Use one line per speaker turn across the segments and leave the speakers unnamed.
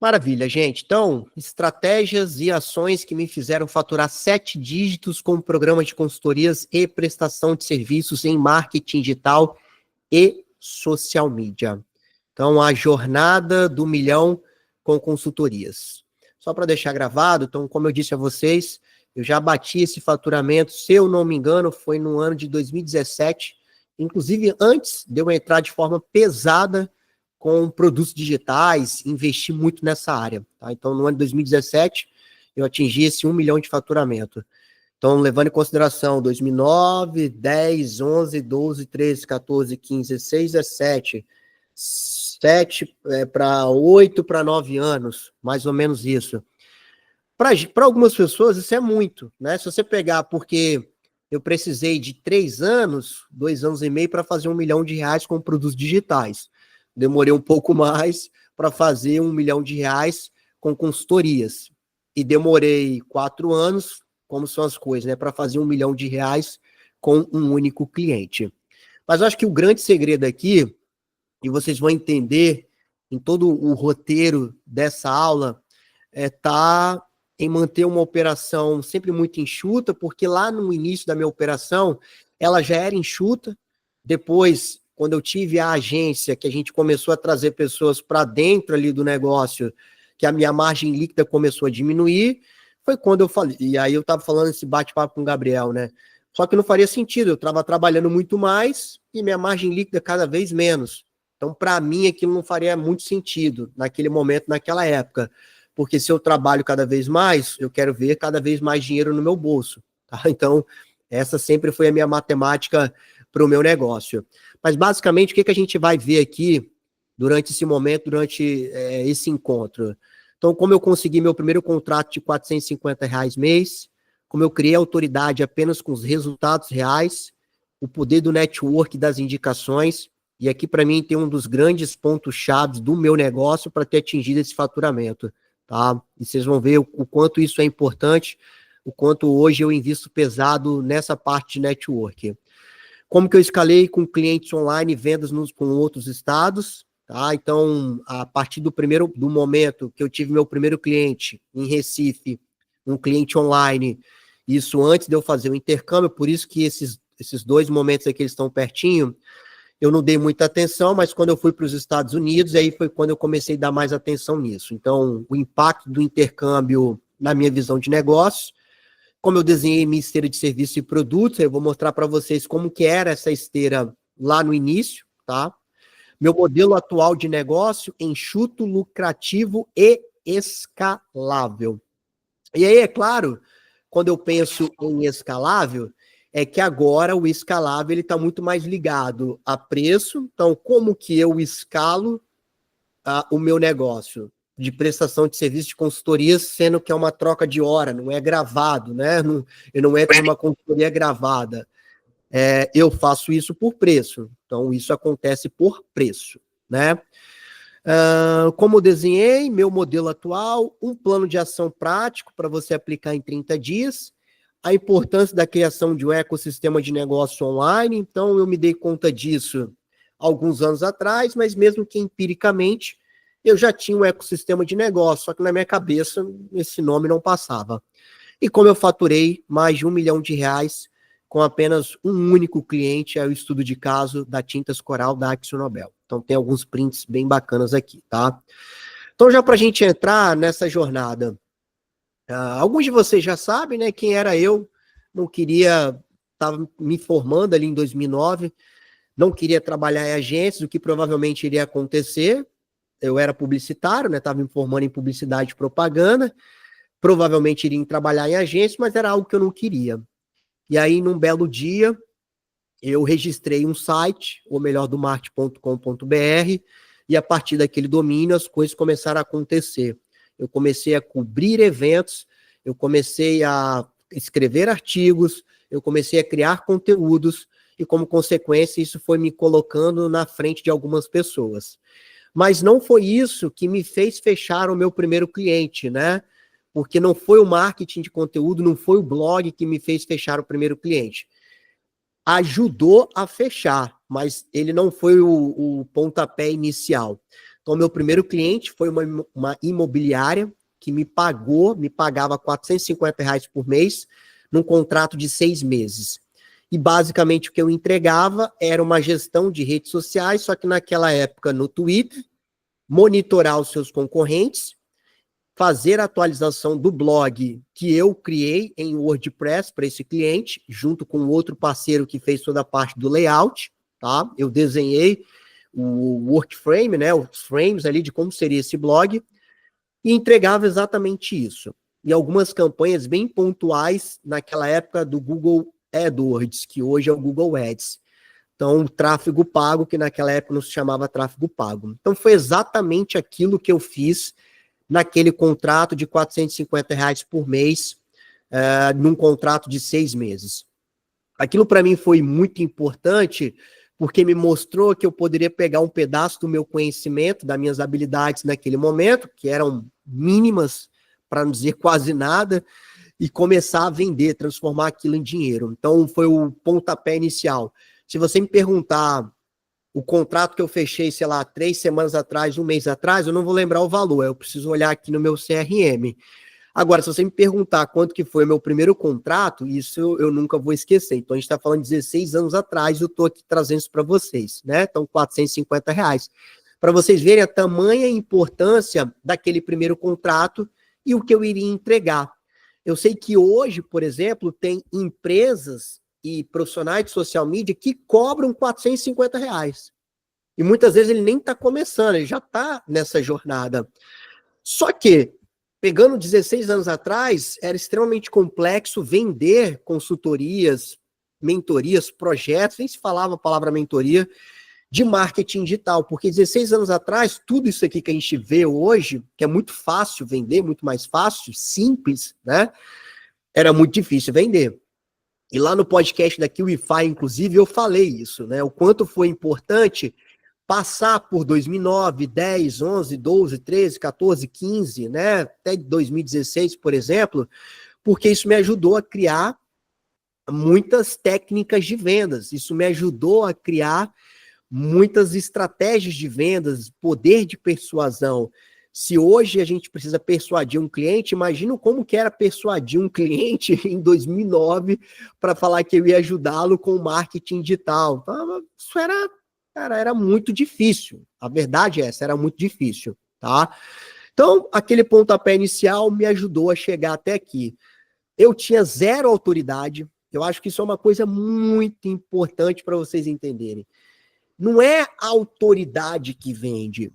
Maravilha, gente. Então, estratégias e ações que me fizeram faturar 7 dígitos com programas de consultorias e prestação de serviços em marketing digital e social media. Então, a jornada do milhão com consultorias. Só para deixar gravado, então, como eu disse a vocês, eu já bati esse faturamento, se eu não me engano, foi no ano de 2017, inclusive antes de eu entrar de forma pesada com produtos digitais, investi muito nessa área. Tá? Então, no ano de 2017, eu atingi esse 1 milhão de faturamento. Então, levando em consideração 2009, 10, 11, 12, 13, 14, 15, 16, 17, 7 para 8 para 9 anos, mais ou menos isso. Para algumas pessoas, isso é muito, né? Se você pegar, porque eu precisei de 3 anos, 2 anos e meio, para fazer 1 milhão de reais com produtos digitais. Demorei um pouco mais para fazer 1 milhão de reais com consultorias. E demorei 4 anos, como são as coisas, né? Para fazer 1 milhão de reais com um único cliente. Mas eu acho que o grande segredo aqui, e vocês vão entender em todo o roteiro dessa aula, tá em manter uma operação sempre muito enxuta, porque lá no início da minha operação, ela já era enxuta. Depois, quando eu tive a agência, que a gente começou a trazer pessoas para dentro ali do negócio, que a minha margem líquida começou a diminuir, foi quando eu falei, e aí eu estava falando esse bate-papo com o Gabriel, né? Só que não faria sentido, eu estava trabalhando muito mais e minha margem líquida cada vez menos. Então, para mim, aquilo não faria muito sentido naquele momento, naquela época. Porque se eu trabalho cada vez mais, eu quero ver cada vez mais dinheiro no meu bolso. Tá? Então, essa sempre foi a minha matemática para o meu negócio. Mas, basicamente, o que a gente vai ver aqui durante esse momento, durante esse encontro? Então, como eu consegui meu primeiro contrato de R$ 450 mês, como eu criei autoridade apenas com os resultados reais, o poder do network das indicações, e aqui, para mim, tem um dos grandes pontos-chave do meu negócio para ter atingido esse faturamento. Tá? E vocês vão ver o quanto isso é importante, o quanto hoje eu invisto pesado nessa parte de network. Como que eu escalei com clientes online, vendas com outros estados, tá? Então, a partir do momento que eu tive meu primeiro cliente em Recife, um cliente online, isso antes de eu fazer o intercâmbio, por isso que esses 2 momentos aqui eles estão pertinho, eu não dei muita atenção, mas quando eu fui para os Estados Unidos, aí foi quando eu comecei a dar mais atenção nisso. Então, o impacto do intercâmbio na minha visão de negócio, como eu desenhei minha esteira de serviços e produtos, eu vou mostrar para vocês como que era essa esteira lá no início, tá? Meu modelo atual de negócio, enxuto, lucrativo e escalável. E aí, é claro, quando eu penso em escalável, é que agora o escalável ele está muito mais ligado a preço. Então, como que eu escalo o meu negócio de prestação de serviço de consultoria, sendo que é uma troca de hora, não é gravado, né? Eu não entro numa consultoria gravada. Eu faço isso por preço. Então, isso acontece por preço, né? Como eu desenhei meu modelo atual, um plano de ação prático para você aplicar em 30 dias, a importância da criação de um ecossistema de negócio online. Então, eu me dei conta disso alguns anos atrás, mas mesmo que empiricamente, eu já tinha um ecossistema de negócio, só que na minha cabeça esse nome não passava. E como eu faturei mais de R$ 1 milhão com apenas um único cliente, é o estudo de caso da Tintas Coral da AkzoNobel. Então tem alguns prints bem bacanas aqui, tá? Então já para a gente entrar nessa jornada, alguns de vocês já sabem, né, quem era eu, não queria, estava me formando ali em 2009, não queria trabalhar em agências, o que provavelmente iria acontecer, eu era publicitário, né, estava me formando em publicidade e propaganda, provavelmente iria trabalhar em agência, mas era algo que eu não queria. E aí, num belo dia, eu registrei um site, ou melhor, do marketing.com.br, e a partir daquele domínio as coisas começaram a acontecer. Eu comecei a cobrir eventos, eu comecei a escrever artigos, eu comecei a criar conteúdos, e como consequência isso foi me colocando na frente de algumas pessoas. Mas não foi isso que me fez fechar o meu primeiro cliente, né? Porque não foi o marketing de conteúdo, não foi o blog que me fez fechar o primeiro cliente. Ajudou a fechar, mas ele não foi o pontapé inicial. Então, meu primeiro cliente foi uma imobiliária que me pagava R$ 450 por mês, num contrato de 6 meses. E basicamente o que eu entregava era uma gestão de redes sociais, só que naquela época no Twitter, monitorar os seus concorrentes, fazer a atualização do blog que eu criei em WordPress para esse cliente, junto com outro parceiro que fez toda a parte do layout, tá? Eu desenhei o workframe, né, os frames ali de como seria esse blog, e entregava exatamente isso. E algumas campanhas bem pontuais naquela época do Google AdWords, que hoje é o Google Ads. Então, tráfego pago, que naquela época não se chamava tráfego pago. Então, foi exatamente aquilo que eu fiz naquele contrato de R$ 450 por mês, num contrato de 6 meses. Aquilo para mim foi muito importante, porque me mostrou que eu poderia pegar um pedaço do meu conhecimento, das minhas habilidades naquele momento, que eram mínimas, para não dizer quase nada, e começar a vender, transformar aquilo em dinheiro. Então, foi o pontapé inicial. Se você me perguntar o contrato que eu fechei, sei lá, 3 semanas atrás, 1 mês atrás, eu não vou lembrar o valor, eu preciso olhar aqui no meu CRM. Agora, se você me perguntar quanto que foi o meu primeiro contrato, isso eu nunca vou esquecer. Então, a gente está falando de 16 anos atrás, eu estou aqui trazendo isso para vocês, né? Então, R$ 450. Para vocês verem a tamanha importância daquele primeiro contrato e o que eu iria entregar. Eu sei que hoje, por exemplo, tem empresas e profissionais de social media que cobram R$ 450. E muitas vezes ele nem está começando, ele já está nessa jornada. Só que, pegando 16 anos atrás, era extremamente complexo vender consultorias, mentorias, projetos, nem se falava a palavra mentoria, de marketing digital, porque 16 anos atrás, tudo isso aqui que a gente vê hoje, que é muito fácil vender, muito mais fácil, simples, né? Era muito difícil vender. E lá no podcast da QIFI, inclusive, eu falei isso, né? O quanto foi importante passar por 2009, 10, 11, 12, 13, 14, 15, né? Até 2016, por exemplo, porque isso me ajudou a criar muitas técnicas de vendas. Isso me ajudou a criar muitas estratégias de vendas, poder de persuasão. Se hoje a gente precisa persuadir um cliente, imagina como que era persuadir um cliente em 2009 para falar que eu ia ajudá-lo com o marketing digital. Então, isso era, cara, era muito difícil. A verdade é essa, era muito difícil, tá? Então, aquele pontapé inicial me ajudou a chegar até aqui. Eu tinha zero autoridade. Eu acho que isso é uma coisa muito importante para vocês entenderem. Não é a autoridade que vende.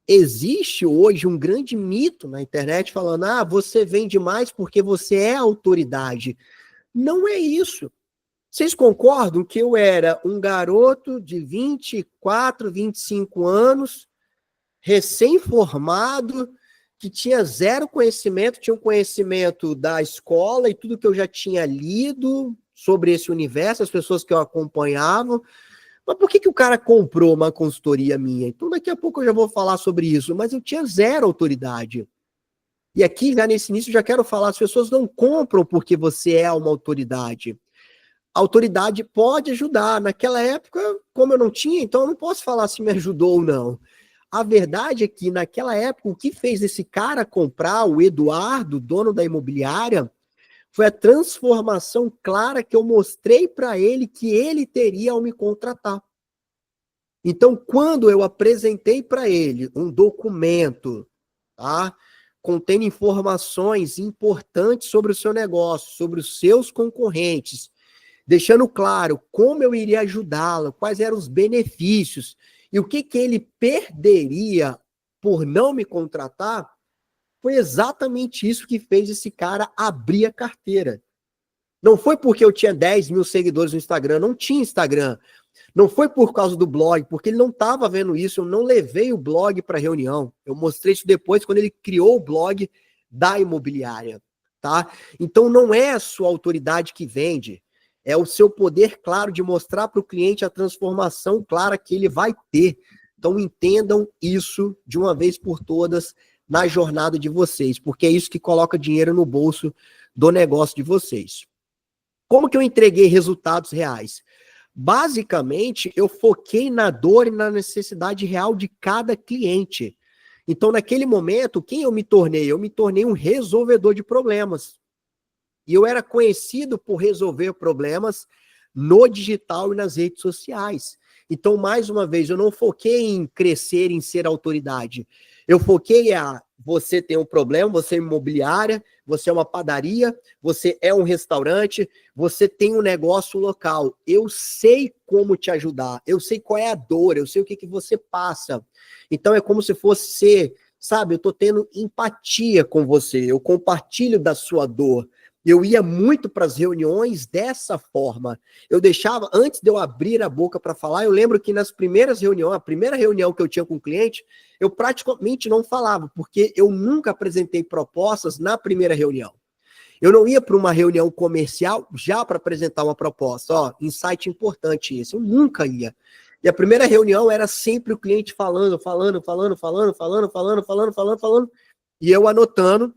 Existe hoje um grande mito na internet falando, você vende mais porque você é autoridade. Não é isso. Vocês concordam que eu era um garoto de 24, 25 anos, recém-formado, que tinha zero conhecimento, tinha um conhecimento da escola e tudo que eu já tinha lido sobre esse universo, as pessoas que eu acompanhava. Mas por que o cara comprou uma consultoria minha? Então daqui a pouco eu já vou falar sobre isso, mas eu tinha zero autoridade. E aqui, já nesse início, já quero falar, as pessoas não compram porque você é uma autoridade. A autoridade pode ajudar. Naquela época, como eu não tinha, então eu não posso falar se me ajudou ou não. A verdade é que naquela época, o que fez esse cara comprar, o Eduardo, dono da imobiliária, foi a transformação clara que eu mostrei para ele que ele teria ao me contratar. Então, quando eu apresentei para ele um documento, tá, contendo informações importantes sobre o seu negócio, sobre os seus concorrentes, deixando claro como eu iria ajudá-lo, quais eram os benefícios e o que ele perderia por não me contratar, foi exatamente isso que fez esse cara abrir a carteira. Não foi porque eu tinha 10 mil seguidores no Instagram, não tinha Instagram. Não foi por causa do blog, porque ele não estava vendo isso, eu não levei o blog para a reunião. Eu mostrei isso depois, quando ele criou o blog da imobiliária, tá? Então não é a sua autoridade que vende, é o seu poder claro de mostrar para o cliente a transformação clara que ele vai ter. Então entendam isso de uma vez por todas na jornada de vocês, porque é isso que coloca dinheiro no bolso do negócio de vocês. Como que eu entreguei resultados reais? Basicamente, eu foquei na dor e na necessidade real de cada cliente. Então, naquele momento, quem eu me tornei? Eu me tornei um resolvedor de problemas. E eu era conhecido por resolver problemas no digital e nas redes sociais. Então, mais uma vez, eu não foquei em crescer, em ser autoridade. Eu foquei você tem um problema, você é imobiliária, você é uma padaria, você é um restaurante, você tem um negócio local. Eu sei como te ajudar, eu sei qual é a dor, eu sei o que você passa. Então, é como se fosse ser, sabe, eu estou tendo empatia com você, eu compartilho da sua dor. Eu ia muito para as reuniões dessa forma. Eu deixava, antes de eu abrir a boca para falar, eu lembro que nas primeiras reuniões, a primeira reunião que eu tinha com o cliente, eu praticamente não falava, porque eu nunca apresentei propostas na primeira reunião. Eu não ia para uma reunião comercial já para apresentar uma proposta. Ó, insight importante esse. Eu nunca ia. E a primeira reunião era sempre o cliente falando, e eu anotando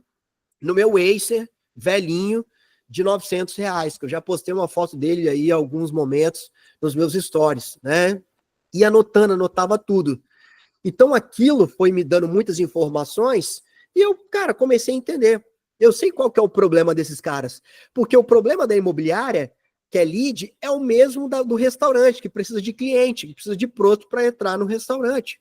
no meu Acer, velhinho, de R$ 900, que eu já postei uma foto dele aí em alguns momentos nos meus stories, né? E anotava tudo. Então aquilo foi me dando muitas informações e eu, cara, comecei a entender. Eu sei qual que é o problema desses caras, porque o problema da imobiliária, que é lead, é o mesmo do restaurante, que precisa de cliente, que precisa de pronto para entrar no restaurante.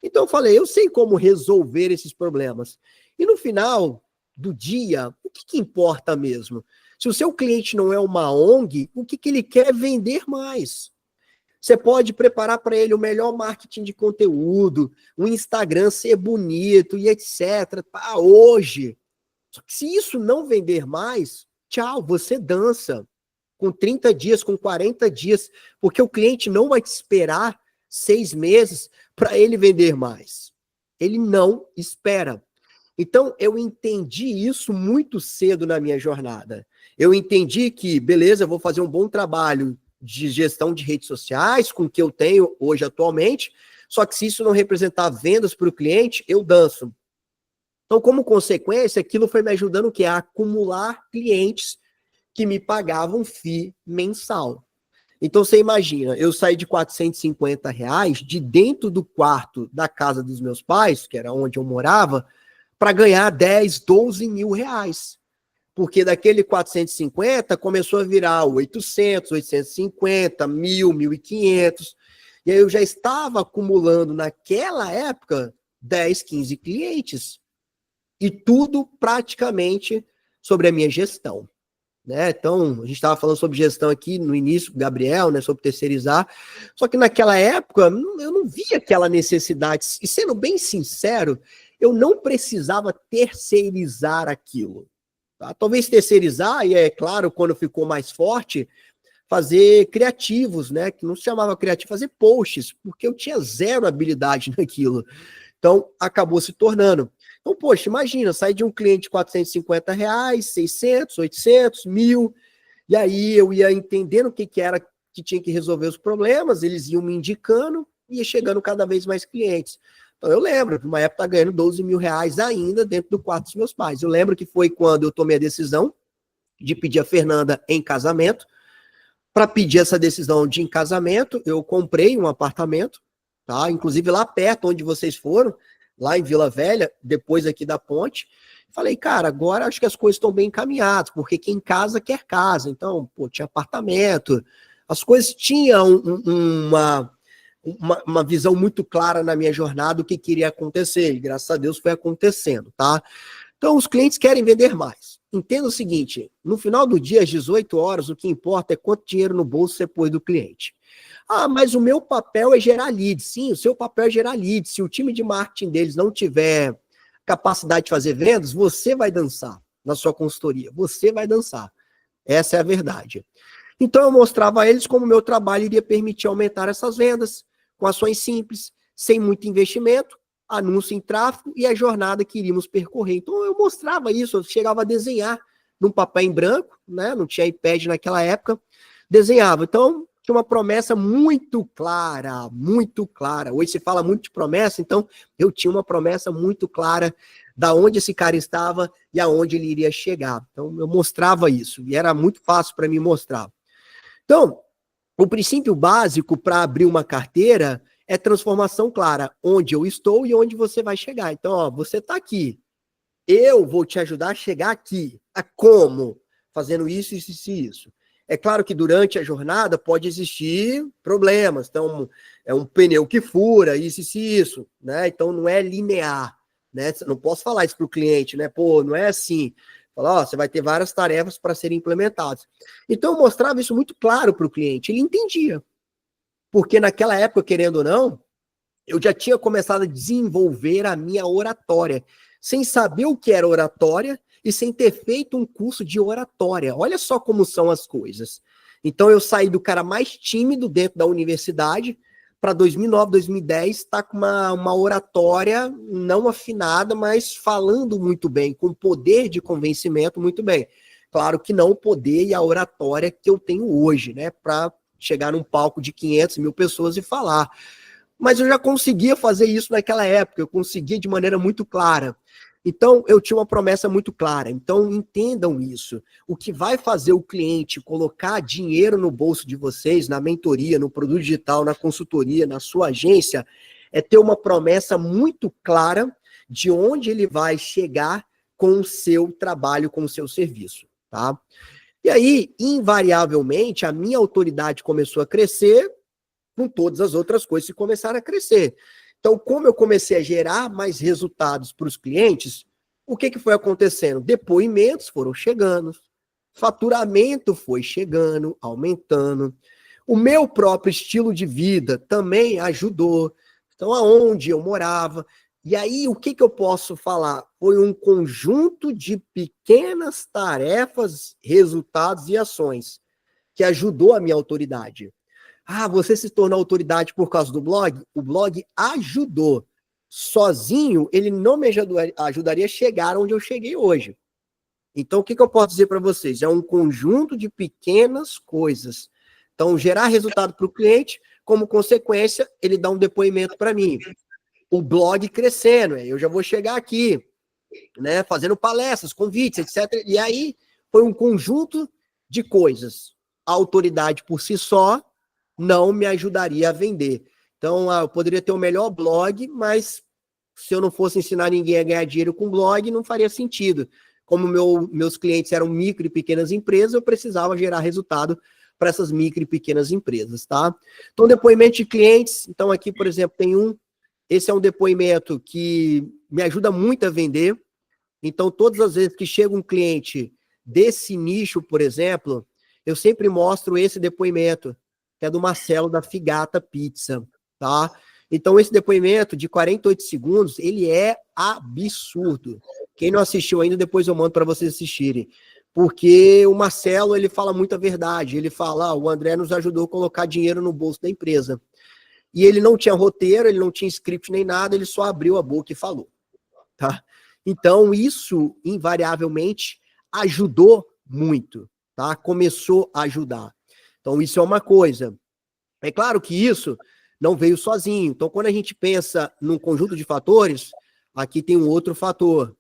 Então eu falei, eu sei como resolver esses problemas. E no final do dia, o que importa mesmo? Se o seu cliente não é uma ONG, o que ele quer é vender mais. Você pode preparar para ele o melhor marketing de conteúdo, o Instagram ser bonito e etc. Hoje. Só que se isso não vender mais, tchau, você dança. Com 30 dias, com 40 dias, porque o cliente não vai te esperar 6 meses para ele vender mais. Ele não espera. Então, eu entendi isso muito cedo na minha jornada. Eu entendi que, beleza, eu vou fazer um bom trabalho de gestão de redes sociais, com o que eu tenho hoje atualmente, só que se isso não representar vendas para o cliente, eu danço. Então, como consequência, aquilo foi me ajudando o quê? A acumular clientes que me pagavam FII mensal. Então, você imagina, eu saí de R$ 450 de dentro do quarto da casa dos meus pais, que era onde eu morava, para ganhar 10, 12 mil reais. Porque daquele 450 começou a virar 800, 850, 1.000, 1.500. E aí eu já estava acumulando naquela época 10, 15 clientes. E tudo praticamente sobre a minha gestão. Né? Então, a gente estava falando sobre gestão aqui no início, Gabriel, né, sobre terceirizar. Só que naquela época eu não via aquela necessidade. E sendo bem sincero, eu não precisava terceirizar aquilo. Tá? Talvez terceirizar, e é claro, quando ficou mais forte, fazer criativos, né? Que não se chamava criativo, fazer posts, porque eu tinha zero habilidade naquilo. Então, acabou se tornando. Então, poxa, imagina, sair de um cliente de R$ 450, 600, 800, 1.000, e aí eu ia entendendo o que era que tinha que resolver os problemas, eles iam me indicando e ia chegando cada vez mais clientes. Então, eu lembro, numa época, ganhando R$ 12 mil ainda dentro do quarto dos meus pais. Eu lembro que foi quando eu tomei a decisão de pedir a Fernanda em casamento. Para pedir essa decisão de em casamento, eu comprei um apartamento, tá? Inclusive lá perto, onde vocês foram, lá em Vila Velha, depois aqui da ponte. Falei, cara, agora acho que as coisas estão bem encaminhadas, porque quem casa quer casa. Então, pô, tinha apartamento, as coisas tinham uma visão muito clara na minha jornada do que queria acontecer, e graças a Deus foi acontecendo, tá? Então, os clientes querem vender mais. Entenda o seguinte, no final do dia, às 18 horas, o que importa é quanto dinheiro no bolso você pôs do cliente. Ah, mas o meu papel é gerar lead. Sim, o seu papel é gerar lead. Se o time de marketing deles não tiver capacidade de fazer vendas, você vai dançar na sua consultoria. Você vai dançar. Essa é a verdade. Então, eu mostrava a eles como o meu trabalho iria permitir aumentar essas vendas com ações simples, sem muito investimento, anúncio em tráfego e a jornada que iríamos percorrer. Então, eu mostrava isso, eu chegava a desenhar num papel em branco, né? Não tinha iPad naquela época, desenhava. Então, tinha uma promessa muito clara, muito clara. Hoje se fala muito de promessa, então eu tinha uma promessa muito clara da onde esse cara estava e aonde ele iria chegar. Então, eu mostrava isso, e era muito fácil para mim mostrar. Então, O princípio básico para abrir uma carteira é transformação clara, onde eu estou e onde você vai chegar. Então, ó, você está aqui, eu vou te ajudar a chegar aqui. A como? Fazendo isso, isso, isso, isso. É claro que durante a jornada pode existir problemas. Então, é um pneu que fura, isso, né? Então, não é linear, né? Não posso falar isso para o cliente, né? Pô, não é assim. Falar, ó, você vai ter várias tarefas para serem implementadas. Então, eu mostrava isso muito claro para o cliente. Ele entendia. Porque naquela época, querendo ou não, eu já tinha começado a desenvolver a minha oratória, sem saber o que era oratória e sem ter feito um curso de oratória. Olha só como são as coisas. Então eu saí do cara mais tímido dentro da universidade para 2009, 2010, estar com uma oratória não afinada, mas falando muito bem, com poder de convencimento muito bem. Claro que não o poder e a oratória que eu tenho hoje, né, para chegar num palco de 500 mil pessoas e falar. Mas eu já conseguia fazer isso naquela época, eu conseguia de maneira muito clara. Então, eu tinha uma promessa muito clara. Então, entendam isso. O que vai fazer o cliente colocar dinheiro no bolso de vocês, na mentoria, no produto digital, na consultoria, na sua agência, é ter uma promessa muito clara de onde ele vai chegar com o seu trabalho, com o seu serviço, tá? E aí, invariavelmente, a minha autoridade começou a crescer, com todas as outras coisas que começaram a crescer. Então, como eu comecei a gerar mais resultados para os clientes, o que foi acontecendo? Depoimentos foram chegando, faturamento foi chegando, aumentando. O meu próprio estilo de vida também ajudou. Então, aonde eu morava. E aí, o que eu posso falar? Foi um conjunto de pequenas tarefas, resultados e ações que ajudou a minha autoridade. Ah, você se tornou autoridade por causa do blog? O blog ajudou. Sozinho, ele não me ajudaria a chegar onde eu cheguei hoje. Então, o que eu posso dizer para vocês? É um conjunto de pequenas coisas. Então, gerar resultado para o cliente, como consequência, ele dá um depoimento para mim. O blog crescendo, eu já vou chegar aqui, né, fazendo palestras, convites, etc. E aí, foi um conjunto de coisas. A autoridade por si só não me ajudaria a vender. Então, eu poderia ter o melhor blog, mas se eu não fosse ensinar ninguém a ganhar dinheiro com blog, não faria sentido. Como meus clientes eram micro e pequenas empresas, eu precisava gerar resultado para essas micro e pequenas empresas, tá? Então, depoimento de clientes. Então, aqui, por exemplo, tem esse é um depoimento que me ajuda muito a vender. Então, todas as vezes que chega um cliente desse nicho, por exemplo, eu sempre mostro esse depoimento, que é do Marcelo da Figata Pizza, tá? Então, esse depoimento de 48 segundos, ele é absurdo. Quem não assistiu ainda, depois eu mando para vocês assistirem. Porque o Marcelo, ele fala muita verdade. Ele fala, o André nos ajudou a colocar dinheiro no bolso da empresa. E ele não tinha roteiro, ele não tinha script nem nada, ele só abriu a boca e falou, tá? Então, isso, invariavelmente, ajudou muito, tá? Começou a ajudar. Então, isso é uma coisa. É claro que isso não veio sozinho. Então, quando a gente pensa num conjunto de fatores, aqui tem um outro fator.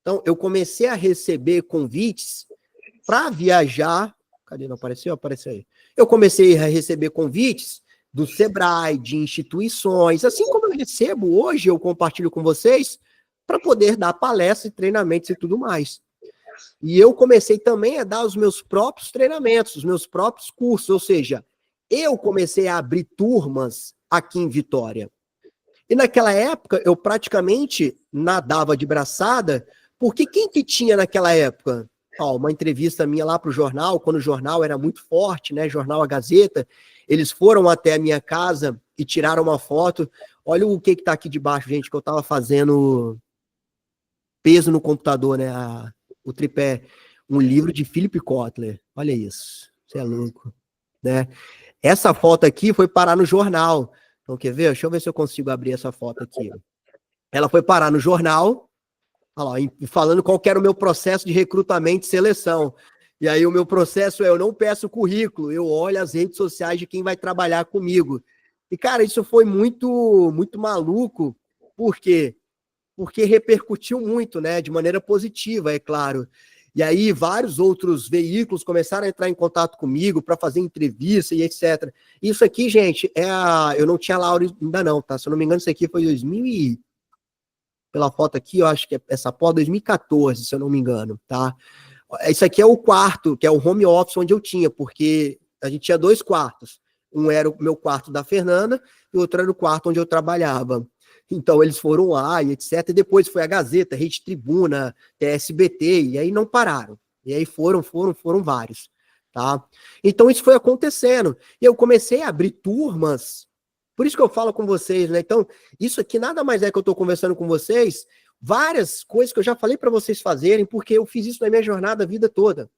Então, eu comecei a receber convites para viajar. Cadê? Não apareceu? Apareceu aí. Eu comecei a receber convites do Sebrae, de instituições, assim como eu recebo hoje, eu compartilho com vocês, para poder dar palestras e treinamentos e tudo mais. E eu comecei também a dar os meus próprios treinamentos, os meus próprios cursos, ou seja, eu comecei a abrir turmas aqui em Vitória. E naquela época, eu praticamente nadava de braçada, porque quem que tinha naquela época? Uma entrevista minha lá para o jornal, quando o jornal era muito forte, né? Jornal A Gazeta, eles foram até a minha casa e tiraram uma foto. Olha o que está aqui debaixo, gente, que eu estava fazendo peso no computador, né? O tripé. Um livro de Philip Kotler. Olha isso. Você é louco, né? Essa foto aqui foi parar no jornal. Então, quer ver? Deixa eu ver se eu consigo abrir essa foto aqui. Ela foi parar no jornal, olha lá, falando qual que era o meu processo de recrutamento e seleção. E aí o meu processo é, eu não peço currículo, eu olho as redes sociais de quem vai trabalhar comigo. E, cara, isso foi muito, muito maluco. Por quê? Porque repercutiu muito, né? De maneira positiva, é claro. E aí vários outros veículos começaram a entrar em contato comigo para fazer entrevista e etc. Isso aqui, gente, eu não tinha Laura ainda não, tá? Se eu não me engano, isso aqui foi 2000 pela foto aqui, eu acho que essa foto 2014, se eu não me engano, tá? Isso aqui é o quarto, que é o home office onde eu tinha, porque a gente tinha 2 quartos. Um era o meu quarto da Fernanda e o outro era o quarto onde eu trabalhava. Então eles foram lá e etc. E depois foi a Gazeta, Rede Tribuna, TSBT, e aí não pararam. E aí foram vários, tá? Então isso foi acontecendo. E eu comecei a abrir turmas, por isso que eu falo com vocês, né? Então, isso aqui nada mais é que eu estou conversando com vocês, várias coisas que eu já falei para vocês fazerem, porque eu fiz isso na minha jornada a vida toda.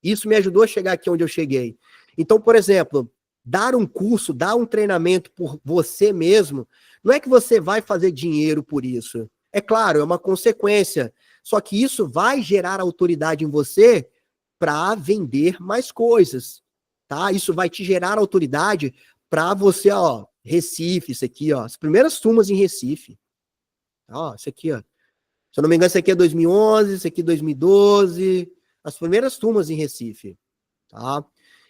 Isso me ajudou a chegar aqui onde eu cheguei. Então, por exemplo, dar um curso, dar um treinamento por você mesmo, não é que você vai fazer dinheiro por isso. É claro, é uma consequência. Só que isso vai gerar autoridade em você para vender mais coisas, tá? Isso vai te gerar autoridade para você, ó, Recife, isso aqui, ó, as primeiras turmas em Recife. Ó, isso aqui, ó. Se eu não me engano, isso aqui é 2011, isso aqui é 2012, as primeiras turmas em Recife, tá?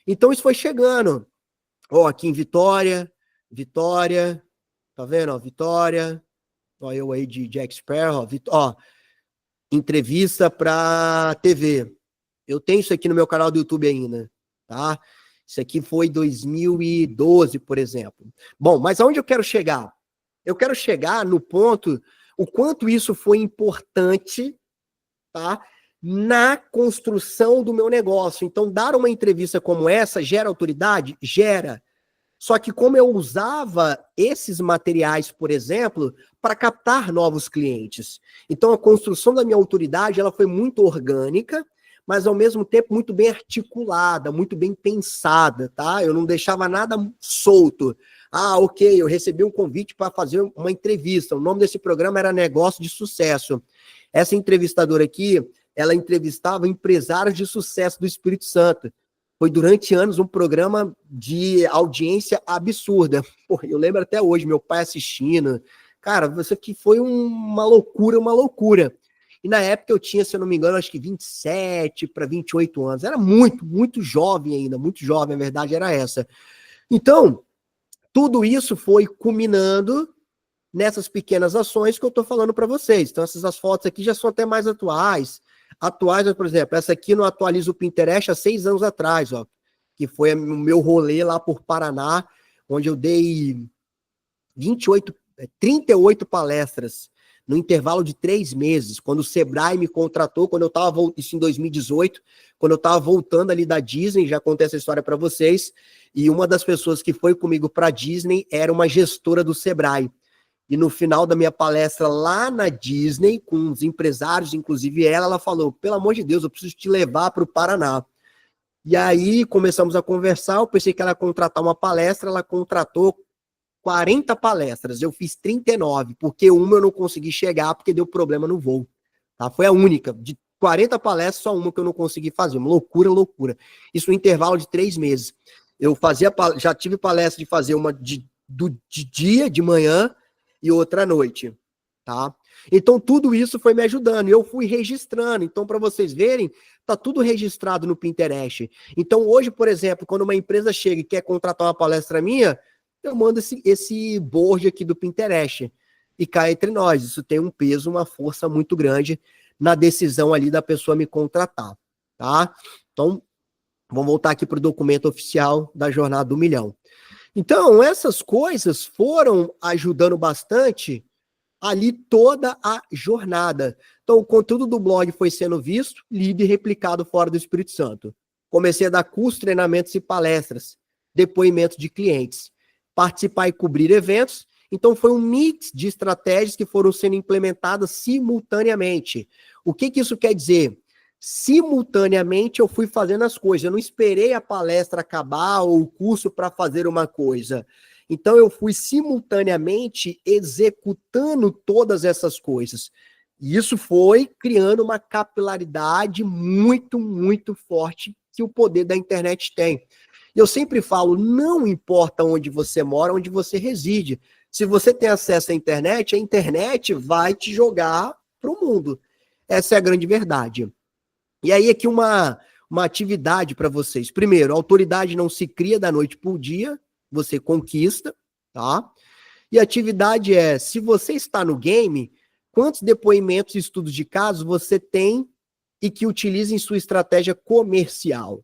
Então isso foi chegando. Ó, aqui em Vitória, tá vendo, ó, Vitória, ó, eu aí de Jack Sparrow, ó, entrevista para TV. Eu tenho isso aqui no meu canal do YouTube ainda, tá? Isso aqui foi 2012, por exemplo. Bom, mas aonde eu quero chegar? Eu quero chegar no ponto, o quanto isso foi importante, tá? Na construção do meu negócio. Então, dar uma entrevista como essa gera autoridade? Gera. Só que como eu usava esses materiais, por exemplo, para captar novos clientes. Então, a construção da minha autoridade, ela foi muito orgânica, mas ao mesmo tempo muito bem articulada, muito bem pensada, tá? Eu não deixava nada solto. Ah, ok, eu recebi um convite para fazer uma entrevista. O nome desse programa era Negócio de Sucesso. Essa entrevistadora aqui, ela entrevistava empresários de sucesso do Espírito Santo. Foi durante anos um programa de audiência absurda. Porra, eu lembro até hoje, meu pai assistindo. Cara, isso aqui foi uma loucura, uma loucura. E na época eu tinha, se eu não me engano, acho que 27 para 28 anos. Era muito, muito jovem ainda, muito jovem, a verdade era essa. Então, tudo isso foi culminando nessas pequenas ações que eu estou falando para vocês. Então, essas fotos aqui já são até mais atuais. Atuais, por exemplo, essa aqui não atualiza o Pinterest há 6 anos atrás, ó, que foi o meu rolê lá por Paraná, onde eu dei 38 palestras no intervalo de 3 meses, quando o Sebrae me contratou, quando eu estava, isso em 2018, quando eu estava voltando ali da Disney, já contei essa história para vocês, e uma das pessoas que foi comigo para a Disney era uma gestora do Sebrae. E no final da minha palestra lá na Disney, com os empresários, inclusive ela falou, pelo amor de Deus, eu preciso te levar para o Paraná. E aí começamos a conversar, eu pensei que ela ia contratar uma palestra, ela contratou 40 palestras, eu fiz 39, porque uma eu não consegui chegar porque deu problema no voo. Tá? Foi a única, de 40 palestras, só uma que eu não consegui fazer, uma loucura, loucura. Isso no intervalo de 3 meses. Eu já tive palestra de fazer uma de dia, de manhã, e outra à noite, tá? Então, tudo isso foi me ajudando, e eu fui registrando. Então, para vocês verem, tá tudo registrado no Pinterest. Então, hoje, por exemplo, quando uma empresa chega e quer contratar uma palestra minha, eu mando esse board aqui do Pinterest, e cai entre nós. Isso tem um peso, uma força muito grande na decisão ali da pessoa me contratar, tá? Então, vamos voltar aqui para o documento oficial da Jornada do Milhão. Então, essas coisas foram ajudando bastante ali toda a jornada. Então, o conteúdo do blog foi sendo visto, lido e replicado fora do Espírito Santo. Comecei a dar cursos, treinamentos e palestras, depoimentos de clientes, participar e cobrir eventos. Então, foi um mix de estratégias que foram sendo implementadas simultaneamente. O que isso quer dizer? Simultaneamente eu fui fazendo as coisas, eu não esperei a palestra acabar ou o curso para fazer uma coisa. Então eu fui simultaneamente executando todas essas coisas. E isso foi criando uma capilaridade muito, muito forte que o poder da internet tem. Eu sempre falo, não importa onde você mora, onde você reside. Se você tem acesso à internet, a internet vai te jogar para o mundo. Essa é a grande verdade. E aí aqui uma atividade para vocês. Primeiro, a autoridade não se cria da noite para o dia, você conquista, tá? E a atividade é, se você está no game, quantos depoimentos e estudos de caso você tem e que utilizem sua estratégia comercial?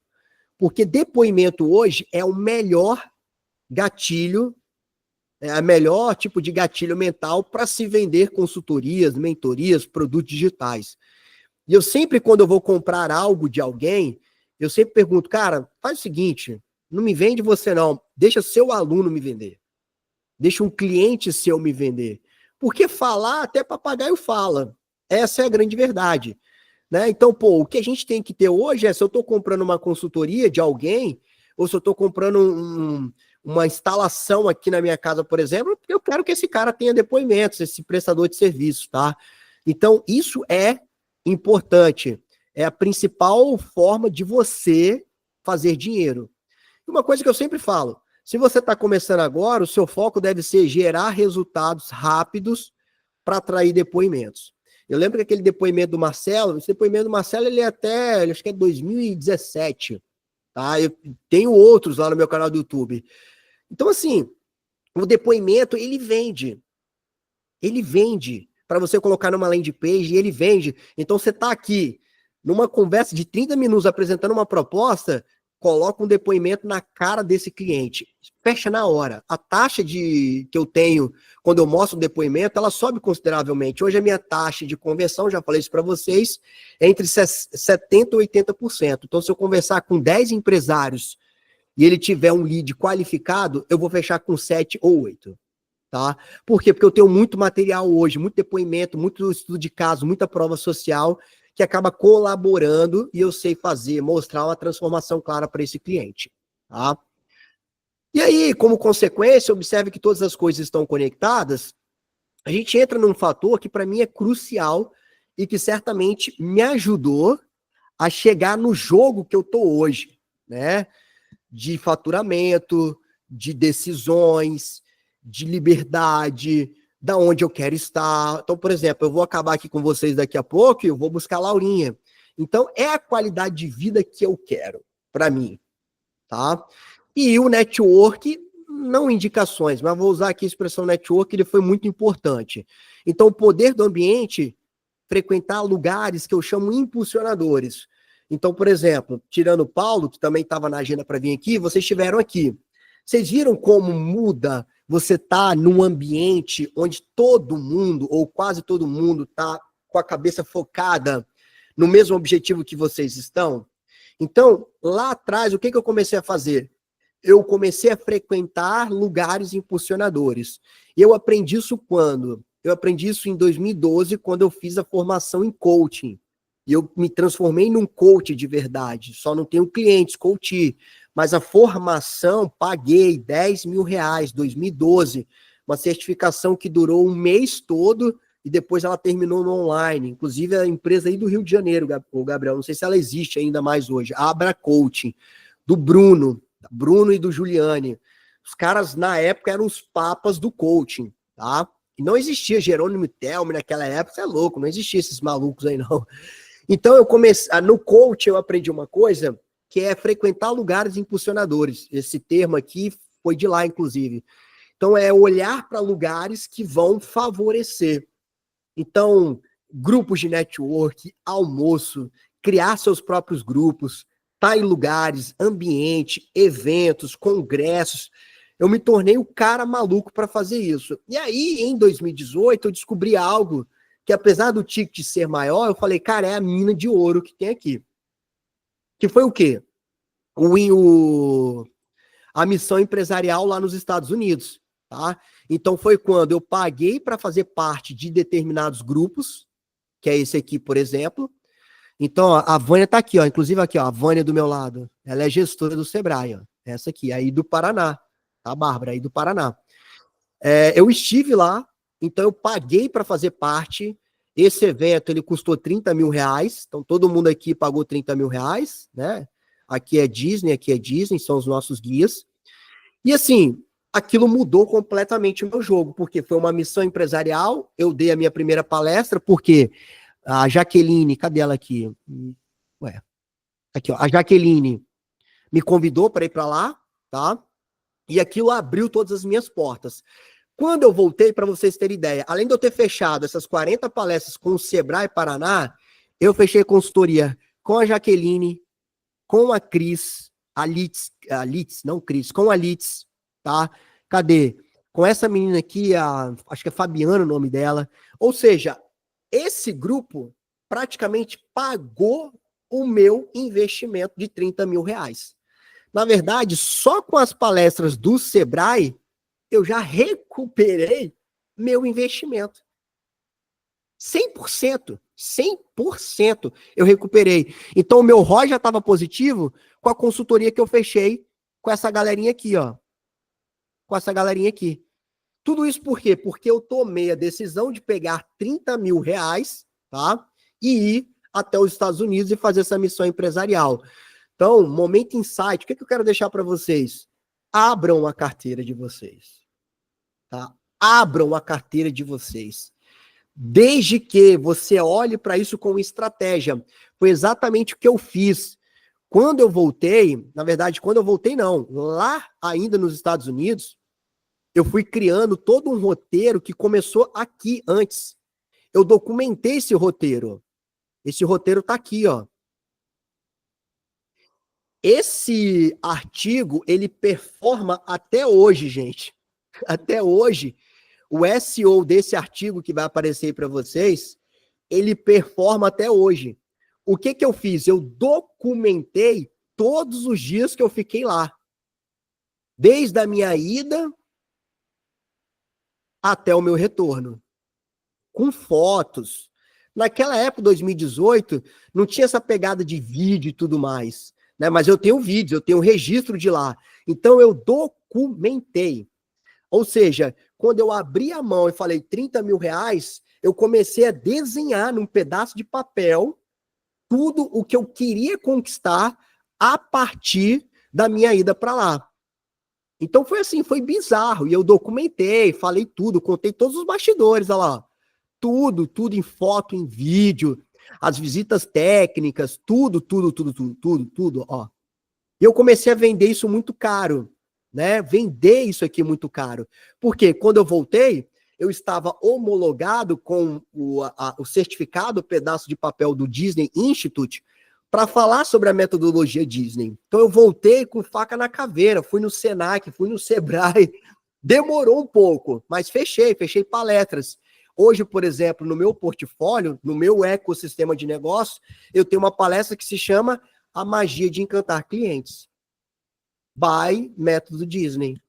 Porque depoimento hoje é o melhor gatilho, é a melhor tipo de gatilho mental para se vender consultorias, mentorias, produtos digitais. E eu sempre, quando eu vou comprar algo de alguém, eu sempre pergunto, cara, faz o seguinte, não me vende você não, deixa seu aluno me vender. Deixa um cliente seu me vender. Porque falar, até papagaio fala. Essa é a grande verdade. Né? Então, pô, o que a gente tem que ter hoje é, se eu estou comprando uma consultoria de alguém, ou se eu estou comprando uma instalação aqui na minha casa, por exemplo, eu quero que esse cara tenha depoimentos, esse prestador de serviço, tá? Então, isso é importante. É a principal forma de você fazer dinheiro. Uma coisa que eu sempre falo, se você está começando agora, o seu foco deve ser gerar resultados rápidos para atrair depoimentos. Eu lembro que aquele depoimento do Marcelo, esse depoimento do Marcelo, ele é até, acho que é 2017, tá? Eu tenho outros lá no meu canal do YouTube. Então, assim, o depoimento, ele vende. Ele vende. Para você colocar numa landing page, ele vende. Então, você está aqui, numa conversa de 30 minutos apresentando uma proposta, coloca um depoimento na cara desse cliente. Fecha na hora. A taxa que eu tenho quando eu mostro um depoimento, ela sobe consideravelmente. Hoje a minha taxa de conversão, já falei isso para vocês, é entre 70% e 80%. Então, se eu conversar com 10 empresários e ele tiver um lead qualificado, eu vou fechar com 7 ou 8. Tá? Por quê? Porque eu tenho muito material hoje, muito depoimento, muito estudo de caso, muita prova social, que acaba colaborando e eu sei fazer, mostrar uma transformação clara para esse cliente, tá? E aí, como consequência, observe que todas as coisas estão conectadas, a gente entra num fator que para mim é crucial e que certamente me ajudou a chegar no jogo que eu tô hoje, né? De faturamento, de decisões, de liberdade, da onde eu quero estar. Então, por exemplo, eu vou acabar aqui com vocês daqui a pouco e eu vou buscar a Laurinha. Então, é a qualidade de vida que eu quero, para mim, tá? E o network, não indicações, mas vou usar aqui a expressão network, ele foi muito importante. Então, o poder do ambiente, frequentar lugares que eu chamo impulsionadores. Então, por exemplo, tirando o Paulo, que também estava na agenda para vir aqui, vocês estiveram aqui. Vocês viram como muda você estar num ambiente onde todo mundo, ou quase todo mundo, está com a cabeça focada no mesmo objetivo que vocês estão? Então, lá atrás, o que eu comecei a fazer? Eu comecei a frequentar lugares impulsionadores. Eu aprendi isso quando? Eu aprendi isso em 2012, quando eu fiz a formação em coaching. E eu me transformei num coach de verdade. Só não tenho clientes, coach. Mas a formação, paguei R$10.000, 2012. Uma certificação que durou um mês todo e depois ela terminou no online. Inclusive a empresa aí do Rio de Janeiro, o Gabriel, não sei se ela existe ainda mais hoje, a Abra Coaching, do Bruno e do Giuliani. Os caras, na época, eram os papas do coaching, tá? E não existia Jerônimo Telme naquela época, você é louco, não existia esses malucos aí, não. Então, eu comecei, no coaching eu aprendi uma coisa, que é frequentar lugares impulsionadores. Esse termo aqui foi de lá, inclusive. Então, é olhar para lugares que vão favorecer. Então, grupos de network, almoço, criar seus próprios grupos, estar em lugares, ambiente, eventos, congressos. Eu me tornei o cara maluco para fazer isso. E aí, em 2018, eu descobri algo que, apesar do ticket ser maior, eu falei, cara, é a mina de ouro que tem aqui. Que foi o quê? A missão empresarial lá nos Estados Unidos, tá? Então foi quando eu paguei para fazer parte de determinados grupos, que é esse aqui, por exemplo. Então, ó, a Vânia tá aqui, ó, inclusive aqui, ó, a Vânia do meu lado. Ela é gestora do Sebrae, ó, essa aqui, aí do Paraná, tá, Bárbara, aí do Paraná. Eu estive lá, então eu paguei para fazer parte. Esse evento, ele custou R$30.000, então todo mundo aqui pagou R$30.000, né? Aqui é Disney, são os nossos guias. E assim, aquilo mudou completamente o meu jogo, porque foi uma missão empresarial, eu dei a minha primeira palestra, porque a Jaqueline, cadê ela aqui? Ué, aqui, ó, a Jaqueline me convidou para ir para lá, tá? E aquilo abriu todas as minhas portas. Quando eu voltei, para vocês terem ideia, além de eu ter fechado essas 40 palestras com o Sebrae Paraná, eu fechei consultoria com a Jaqueline, com a Cris, a Litz, não Cris, com a Litz, tá? Cadê? Com essa menina aqui, acho que é Fabiana o nome dela. Ou seja, esse grupo praticamente pagou o meu investimento de 30 mil reais. Na verdade, só com as palestras do Sebrae, eu já recuperei meu investimento. 100%, 100% eu recuperei. Então, o meu ROI já estava positivo com a consultoria que eu fechei com essa galerinha aqui, ó. Com essa galerinha aqui. Tudo isso por quê? Porque eu tomei a decisão de pegar 30 mil reais, tá? E ir até os Estados Unidos e fazer essa missão empresarial. Então, momento insight, o que eu quero deixar para vocês? Abram a carteira de vocês, tá? Abram a carteira de vocês. Desde que você olhe para isso com estratégia. Foi exatamente o que eu fiz. Quando eu voltei, na verdade, quando eu voltei não, lá ainda nos Estados Unidos, eu fui criando todo um roteiro que começou aqui antes. Eu documentei esse roteiro. Esse roteiro tá aqui, ó. Esse artigo, ele performa até hoje, gente. Até hoje, o SEO desse artigo que vai aparecer para vocês, ele performa até hoje. O que eu fiz? Eu documentei todos os dias que eu fiquei lá. Desde a minha ida até o meu retorno. Com fotos. Naquela época, 2018, não tinha essa pegada de vídeo e tudo mais, né? Mas eu tenho vídeos, eu tenho registro de lá. Então, eu documentei. Ou seja, quando eu abri a mão e falei 30 mil reais, eu comecei a desenhar num pedaço de papel tudo o que eu queria conquistar a partir da minha ida para lá. Então foi assim, foi bizarro. E eu documentei, falei tudo, contei todos os bastidores, olha lá. Tudo em foto, em vídeo, as visitas técnicas, tudo, ó. E eu comecei a vender isso muito caro, né? Vender isso aqui muito caro. Porque quando eu voltei, eu estava homologado com o certificado, o pedaço de papel do Disney Institute, para falar sobre a metodologia Disney. Então eu voltei com faca na caveira, fui no Senac, fui no Sebrae. Demorou um pouco, mas fechei palestras. Hoje, por exemplo, no meu portfólio, no meu ecossistema de negócio, eu tenho uma palestra que se chama A Magia de Encantar Clientes. By Método Disney.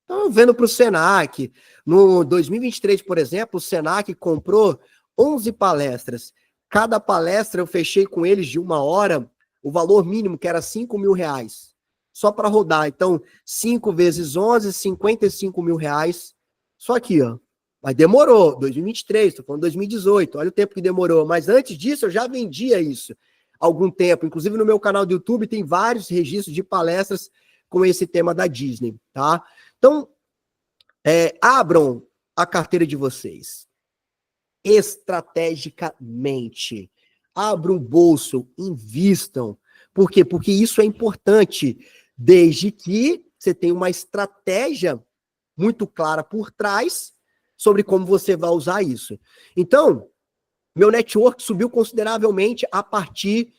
Então, vendo para o Senac, no 2023, por exemplo, o Senac comprou 11 palestras. Cada palestra eu fechei com eles de 1 hora, o valor mínimo que era 5 mil reais. Só para rodar. Então, 5 vezes 11, 55 mil reais. Só aqui, ó. Mas demorou, 2023, estou falando 2018, olha o tempo que demorou. Mas antes disso, eu já vendia isso há algum tempo. Inclusive, no meu canal do YouTube tem vários registros de palestras com esse tema da Disney, tá? Então, abram a carteira de vocês estrategicamente. Abram o bolso, invistam. Por quê? Porque isso é importante, desde que você tenha uma estratégia muito clara por trás sobre como você vai usar isso. Então, meu network subiu consideravelmente a partir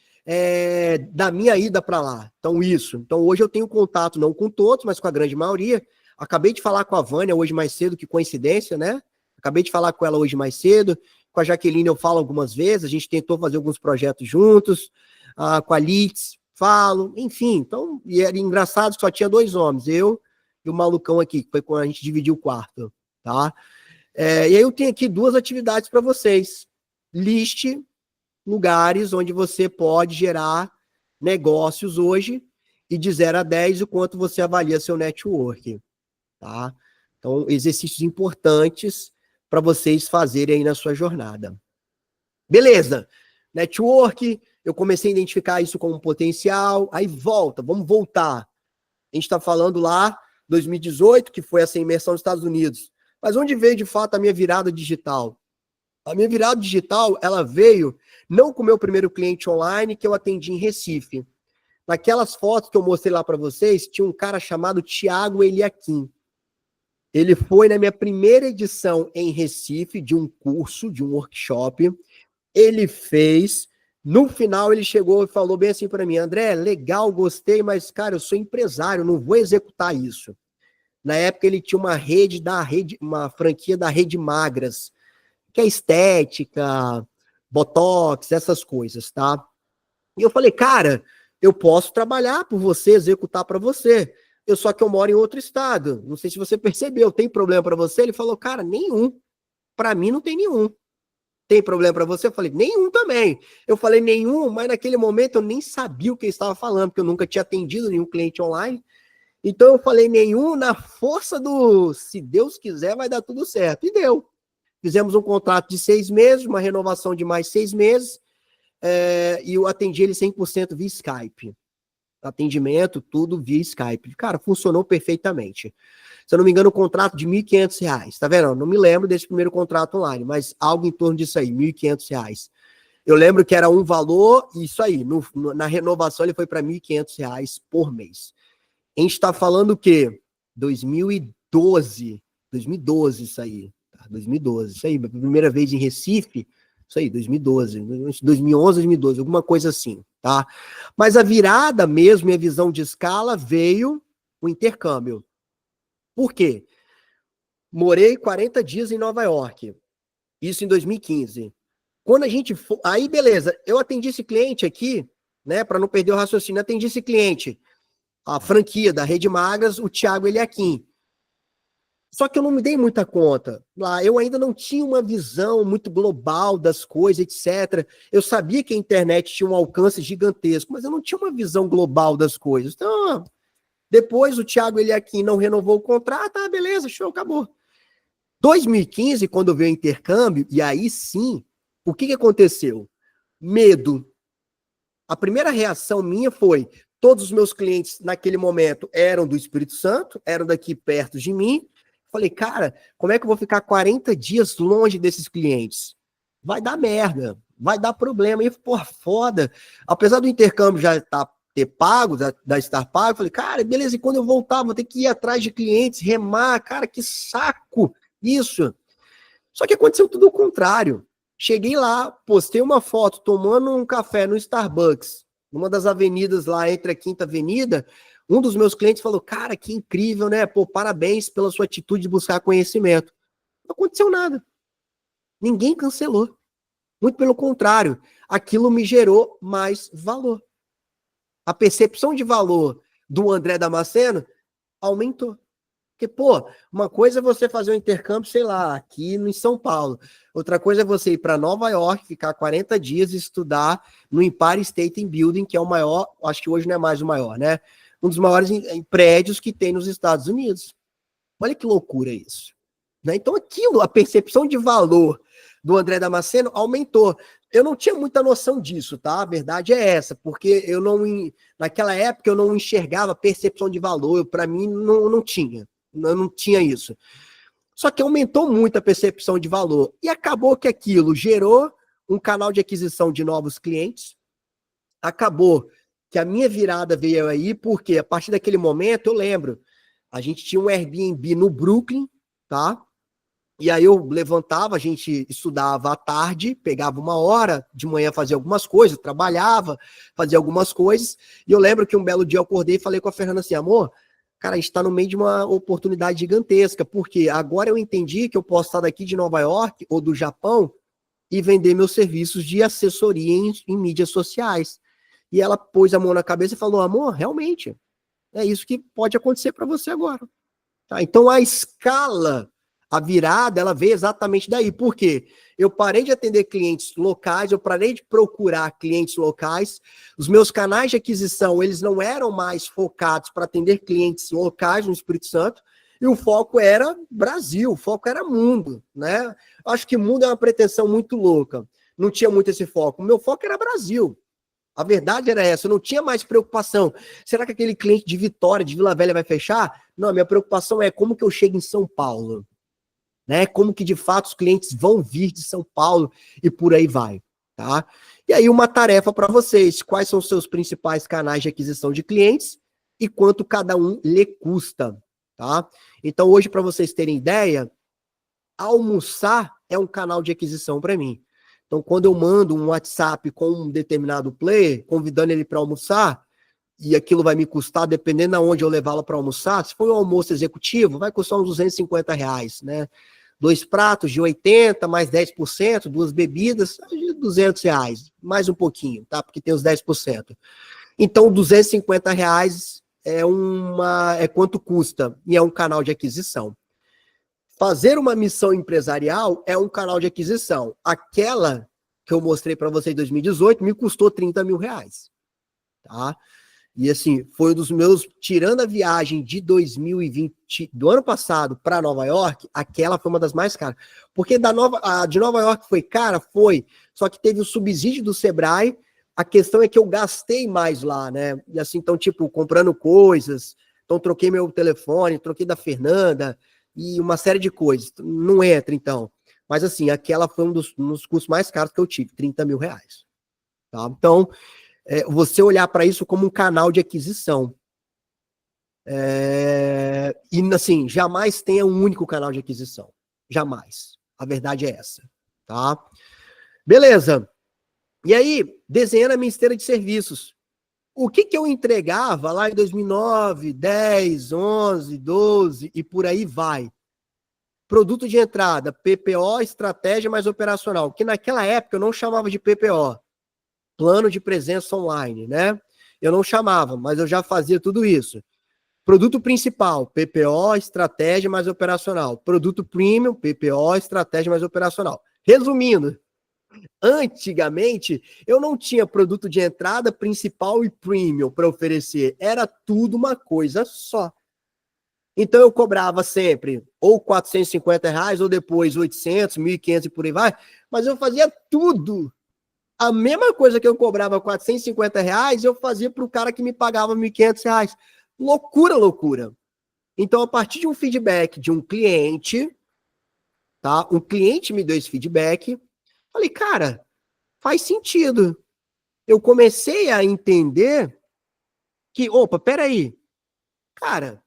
da minha ida para lá. Então, isso. Então, hoje eu tenho contato, não com todos, mas com a grande maioria. Acabei de falar com a Vânia hoje mais cedo, que coincidência, né? Acabei de falar com ela hoje mais cedo. Com a Jaqueline eu falo algumas vezes, a gente tentou fazer alguns projetos juntos. Com a Litz, falo, enfim. Então, e era engraçado que só tinha 2 homens, eu e o malucão aqui, que foi quando a gente dividiu o quarto, tá? E aí eu tenho aqui 2 atividades para vocês. Liste lugares onde você pode gerar negócios hoje e de 0 a 10 o quanto você avalia seu network, tá? Então, exercícios importantes para vocês fazerem aí na sua jornada. Beleza. Network, eu comecei a identificar isso como um potencial, aí vamos voltar. A gente está falando lá, 2018, que foi essa imersão nos Estados Unidos. Mas onde veio, de fato, a minha virada digital? A minha virada digital, ela veio não com o meu primeiro cliente online que eu atendi em Recife. Naquelas fotos que eu mostrei lá para vocês, tinha um cara chamado Thiago Eliakim. Ele foi na minha primeira edição em Recife, de um curso, de um workshop. Ele fez, no final ele chegou e falou bem assim para mim, André, legal, gostei, mas, cara, eu sou empresário, não vou executar isso. Na época ele tinha uma franquia da Rede Magras, que é estética, botox, essas coisas, tá? E eu falei, cara, eu posso trabalhar por você, executar para você. Só que eu moro em outro estado. Não sei se você percebeu, tem problema para você? Ele falou, cara, nenhum. Para mim não tem nenhum. Tem problema para você? Eu falei, nenhum também. Eu falei nenhum, mas naquele momento eu nem sabia o que eu estava falando, porque eu nunca tinha atendido nenhum cliente online. Então eu falei nenhum na força do se Deus quiser vai dar tudo certo. E deu. Fizemos um contrato de 6 meses, uma renovação de mais 6 meses, e eu atendi ele 100% via Skype. Atendimento, tudo via Skype. Cara, funcionou perfeitamente. Se eu não me engano, um contrato de R$ 1.500, tá vendo? Não me lembro desse primeiro contrato online, mas algo em torno disso aí, R$ 1.500. Eu lembro que era um valor, isso aí, na renovação ele foi para R$ 1.500 por mês. A gente está falando o quê? 2012 isso aí. 2012, isso aí, primeira vez em Recife, isso aí, 2012, 2011, 2012, alguma coisa assim, tá? Mas a virada mesmo, minha visão de escala, veio o intercâmbio. Por quê? Morei 40 dias em Nova York, isso em 2015. Quando a gente for, aí beleza, eu atendi esse cliente aqui, né, para não perder o raciocínio, atendi esse cliente, a franquia da Rede Magras, o Thiago Eliakim. Só que eu não me dei muita conta. Lá, eu ainda não tinha uma visão muito global das coisas, etc. Eu sabia que a internet tinha um alcance gigantesco, mas eu não tinha uma visão global das coisas. Então, depois o Thiago Eliakim não renovou o contrato, beleza, show, acabou. 2015, quando veio o intercâmbio, e aí sim, o que aconteceu? Medo. A primeira reação minha foi, todos os meus clientes naquele momento eram do Espírito Santo, eram daqui perto de mim. Falei, cara, como é que eu vou ficar 40 dias longe desses clientes? Vai dar merda, vai dar problema. E, porra, foda. Apesar do intercâmbio já ter pago, da estar pago, falei, cara, beleza, e quando eu voltar, vou ter que ir atrás de clientes, remar, cara, que saco isso. Só que aconteceu tudo o contrário. Cheguei lá, postei uma foto tomando um café no Starbucks, numa das avenidas lá entre a Quinta Avenida. Um dos meus clientes falou, cara, que incrível, né? Pô, parabéns pela sua atitude de buscar conhecimento. Não aconteceu nada. Ninguém cancelou. Muito pelo contrário, aquilo me gerou mais valor. A percepção de valor do André Damasceno aumentou. Porque, pô, uma coisa é você fazer um intercâmbio, sei lá, aqui em São Paulo. Outra coisa é você ir para Nova York, ficar 40 dias e estudar no Empire State Building, que é o maior, acho que hoje não é mais o maior, né? Um dos maiores prédios que tem nos Estados Unidos. Olha que loucura isso. Né? Então aquilo, a percepção de valor do André Damasceno aumentou. Eu não tinha muita noção disso, tá? A verdade é essa, porque naquela época eu não enxergava percepção de valor, para mim não tinha. Eu não tinha isso. Só que aumentou muito a percepção de valor. E acabou que aquilo gerou um canal de aquisição de novos clientes. Acabou que a minha virada veio aí, porque a partir daquele momento, eu lembro, a gente tinha um Airbnb no Brooklyn, tá? E aí eu levantava, a gente estudava à tarde, pegava uma hora, de manhã fazia algumas coisas, trabalhava, fazia algumas coisas. E eu lembro que um belo dia eu acordei e falei com a Fernanda assim, amor, cara, a gente está no meio de uma oportunidade gigantesca, porque agora eu entendi que eu posso estar daqui de Nova York ou do Japão e vender meus serviços de assessoria em mídias sociais. E ela pôs a mão na cabeça e falou, amor, realmente, é isso que pode acontecer para você agora. Tá? Então a escala, a virada, ela veio exatamente daí. Por quê? Eu parei de atender clientes locais, eu parei de procurar clientes locais, os meus canais de aquisição, eles não eram mais focados para atender clientes locais no Espírito Santo, e o foco era Brasil, o foco era mundo, né? Acho que mundo é uma pretensão muito louca. Não tinha muito esse foco. O meu foco era Brasil. A verdade era essa, eu não tinha mais preocupação. Será que aquele cliente de Vitória, de Vila Velha vai fechar? Não, a minha preocupação é como que eu chego em São Paulo. né? Como que de fato os clientes vão vir de São Paulo e por aí vai, tá? E aí uma tarefa para vocês, quais são os seus principais canais de aquisição de clientes e quanto cada um lhe custa, tá? Então hoje, para vocês terem ideia, almoçar é um canal de aquisição para mim. Então quando eu mando um WhatsApp com um determinado player, convidando ele para almoçar, e aquilo vai me custar, dependendo de onde eu levá-lo para almoçar, se for um almoço executivo, vai custar uns R$ 250, né? 2 pratos de 80, mais 10%, 2 bebidas, R$ 200, mais um pouquinho, tá? Porque tem os 10%. Então, R$ 250 é quanto custa, e é um canal de aquisição. Fazer uma missão empresarial é um canal de aquisição. Aquela que eu mostrei para você em 2018 me custou R$ 30 mil, tá? E assim, foi um dos meus, tirando a viagem de 2020, do ano passado para Nova York, aquela foi uma das mais caras. Porque a de Nova York foi cara? Foi. Só que teve o subsídio do Sebrae, a questão é que eu gastei mais lá, né? E assim, então, tipo, comprando coisas, então troquei meu telefone, troquei da Fernanda, e uma série de coisas. Não entra, então. Mas assim, aquela foi um dos custos mais caros que eu tive, R$ 30 mil. Tá? Então, você olhar para isso como um canal de aquisição. E assim, jamais tenha um único canal de aquisição. Jamais. A verdade é essa. Tá? Beleza. E aí, desenhando a minha esteira de serviços. O que eu entregava lá em 2009, 10, 11, 12 e por aí vai? Produto de entrada, PPO, estratégia mais operacional, que naquela época eu não chamava de PPO. Plano de presença online, né? Eu não chamava, mas eu já fazia tudo isso. Produto principal, PPO, estratégia mais operacional. Produto premium, PPO, estratégia mais operacional. Resumindo, antigamente eu não tinha produto de entrada, principal e premium para oferecer. Era tudo uma coisa só. Então eu cobrava sempre ou R$ 450 ou depois 800, 1.500 e por aí vai, mas eu fazia tudo. A mesma coisa que eu cobrava R$ 450, eu fazia para o cara que me pagava R$ 1.500. Loucura, loucura. Então, a partir de um feedback de um cliente, tá? Um cliente me deu esse feedback. Falei, cara, faz sentido. Eu comecei a entender que, opa, peraí. Cara,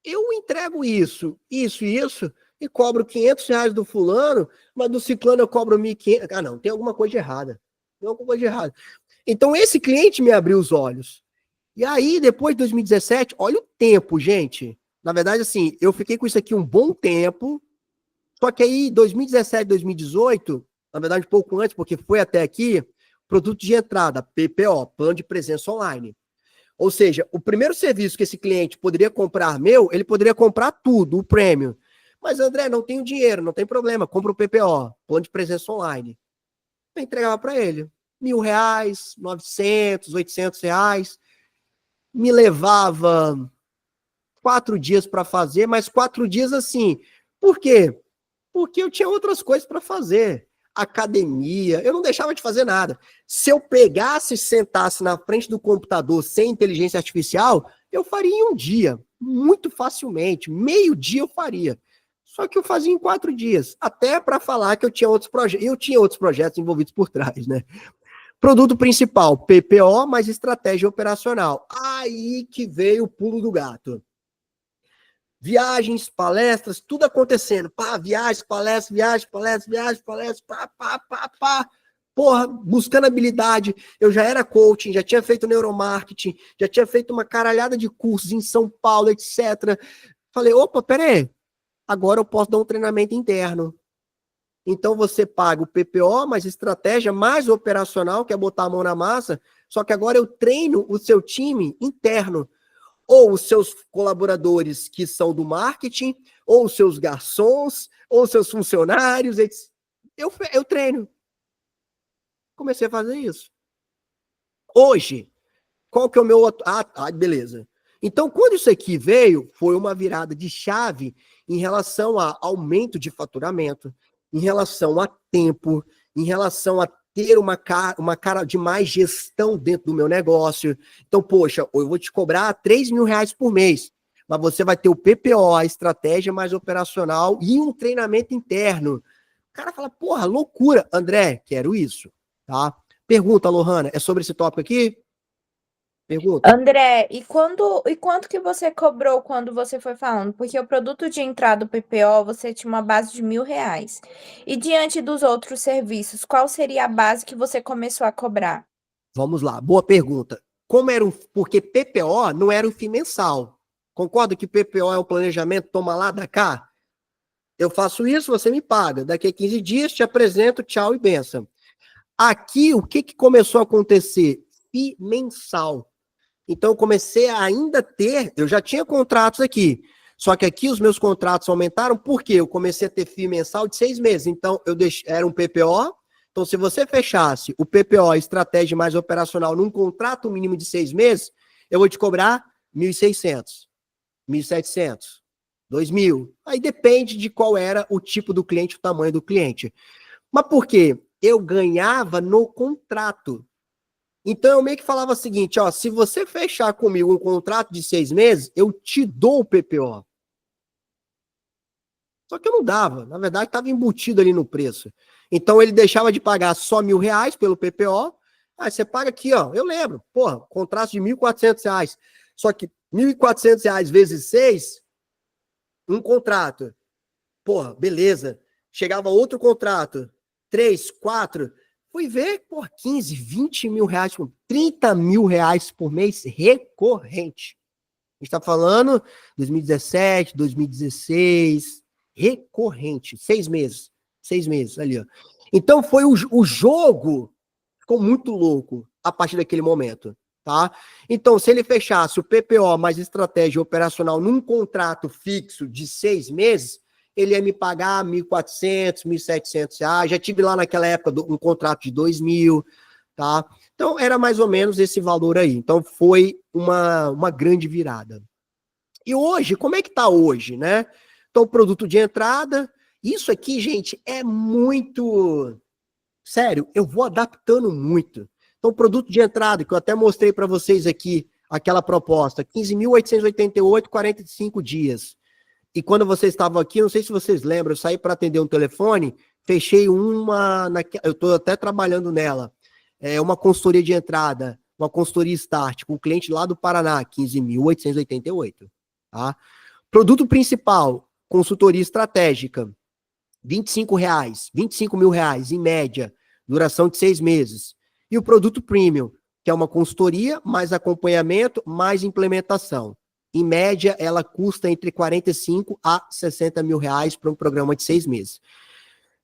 eu entrego isso e isso, e cobro R$ 500 do fulano, mas do ciclano eu cobro 1.500. Ah, não, tem alguma coisa errada. Tem alguma coisa errada. Então, esse cliente me abriu os olhos. E aí, depois de 2017, olha o tempo, gente. Na verdade, assim, eu fiquei com isso aqui um bom tempo, só que aí, 2017, 2018, na verdade, um pouco antes, porque foi até aqui, produto de entrada, PPO, Plano de Presença Online. Ou seja, o primeiro serviço que esse cliente poderia comprar meu, ele poderia comprar tudo, o prêmio. Mas, André, não tenho dinheiro, não tem problema, compra o PPO, Plano de Presença Online. Eu entregava para ele R$ 1.000, 900, R$ 800. Me levava 4 dias para fazer, mas 4 dias assim. Por quê? Porque eu tinha outras coisas para fazer. Academia, eu não deixava de fazer nada. Se eu pegasse e sentasse na frente do computador sem inteligência artificial, eu faria em um dia, muito facilmente. Meio dia eu faria. Só que eu fazia em 4 dias, até para falar que eu tinha outros projetos. Eu tinha outros projetos envolvidos por trás, né? Produto principal, PPO, mais estratégia operacional. Aí que veio o pulo do gato. Viagens, palestras, tudo acontecendo. Pá, viagens, palestras, pá. Porra, buscando habilidade. Eu já era coaching, já tinha feito neuromarketing, já tinha feito uma caralhada de cursos em São Paulo, etc. Falei, opa, pera aí. Agora eu posso dar um treinamento interno. Então você paga o PPO, mais estratégia, mais operacional, que é botar a mão na massa, só que agora eu treino o seu time interno, ou os seus colaboradores que são do marketing, ou os seus garçons, ou os seus funcionários, eu treino. Comecei a fazer isso. Hoje, qual que é o meu... beleza. Então, quando isso aqui veio, foi uma virada de chave em relação a aumento de faturamento, em relação a tempo, em relação a ter uma cara de mais gestão dentro do meu negócio. Então, poxa, eu vou te cobrar R$ 3.000 por mês. Mas você vai ter o PPO, a estratégia mais operacional e um treinamento interno. O cara fala, porra, loucura. André, quero isso, tá? Pergunta, Lohana, é sobre esse tópico aqui? Pergunta.
André, e quanto que você cobrou quando você foi falando? Porque o produto de entrada do PPO, você tinha uma base de R$ 1.000. E diante dos outros serviços, qual seria a base que você começou a cobrar?
Vamos lá, boa pergunta. Como era porque PPO não era um FII mensal. Concorda que PPO é um planejamento, toma lá, dá cá? Eu faço isso, você me paga. Daqui a 15 dias, te apresento, tchau e benção. Aqui, o que começou a acontecer? FII mensal. Então, eu comecei a ainda ter, eu já tinha contratos aqui, só que aqui os meus contratos aumentaram porque eu comecei a ter FII mensal de 6 meses. Então, era um PPO. Então, se você fechasse o PPO, estratégia mais operacional, num contrato mínimo de 6 meses, eu vou te cobrar 1.600, 1.700, 2.000. Aí depende de qual era o tipo do cliente, o tamanho do cliente. Mas por quê? Eu ganhava no contrato. Então eu meio que falava o seguinte, ó, se você fechar comigo um contrato de 6 meses, eu te dou o PPO. Só que eu não dava, na verdade estava embutido ali no preço. Então ele deixava de pagar só R$ 1.000 pelo PPO, aí você paga aqui, ó, eu lembro, porra, contrato de R$ 1.400. Só que R$ 1.400 vezes 6, um contrato. Porra, beleza. Chegava outro contrato, 3, 4, fui ver, por 15, 20 mil reais, 30 mil reais por mês recorrente. A gente está falando 2017, 2016, recorrente, 6 meses. 6 meses ali, ó. Então foi o jogo, ficou muito louco a partir daquele momento, tá? Então, se ele fechasse o PPO mais estratégia operacional num contrato fixo de 6 meses, ele ia me pagar R$ 1.400, R$ 1.700. Já tive lá naquela época um contrato de 2.000, tá? Então, era mais ou menos esse valor aí. Então, foi uma grande virada. E hoje, como é que tá hoje, né? Então, produto de entrada, isso aqui, gente, é muito... Sério, eu vou adaptando muito. Então, produto de entrada, que eu até mostrei para vocês aqui, aquela proposta, 15.888, 45 dias. E quando vocês estavam aqui, não sei se vocês lembram, eu saí para atender um telefone, fechei eu estou até trabalhando nela, uma consultoria de entrada, uma consultoria start, com um cliente lá do Paraná, 15.888. Tá? Produto principal, consultoria estratégica, R$ 25 mil reais, em média, duração de 6 meses. E o produto premium, que é uma consultoria, mais acompanhamento, mais implementação. Em média, ela custa entre 45 a 60 mil reais para um programa de 6 meses.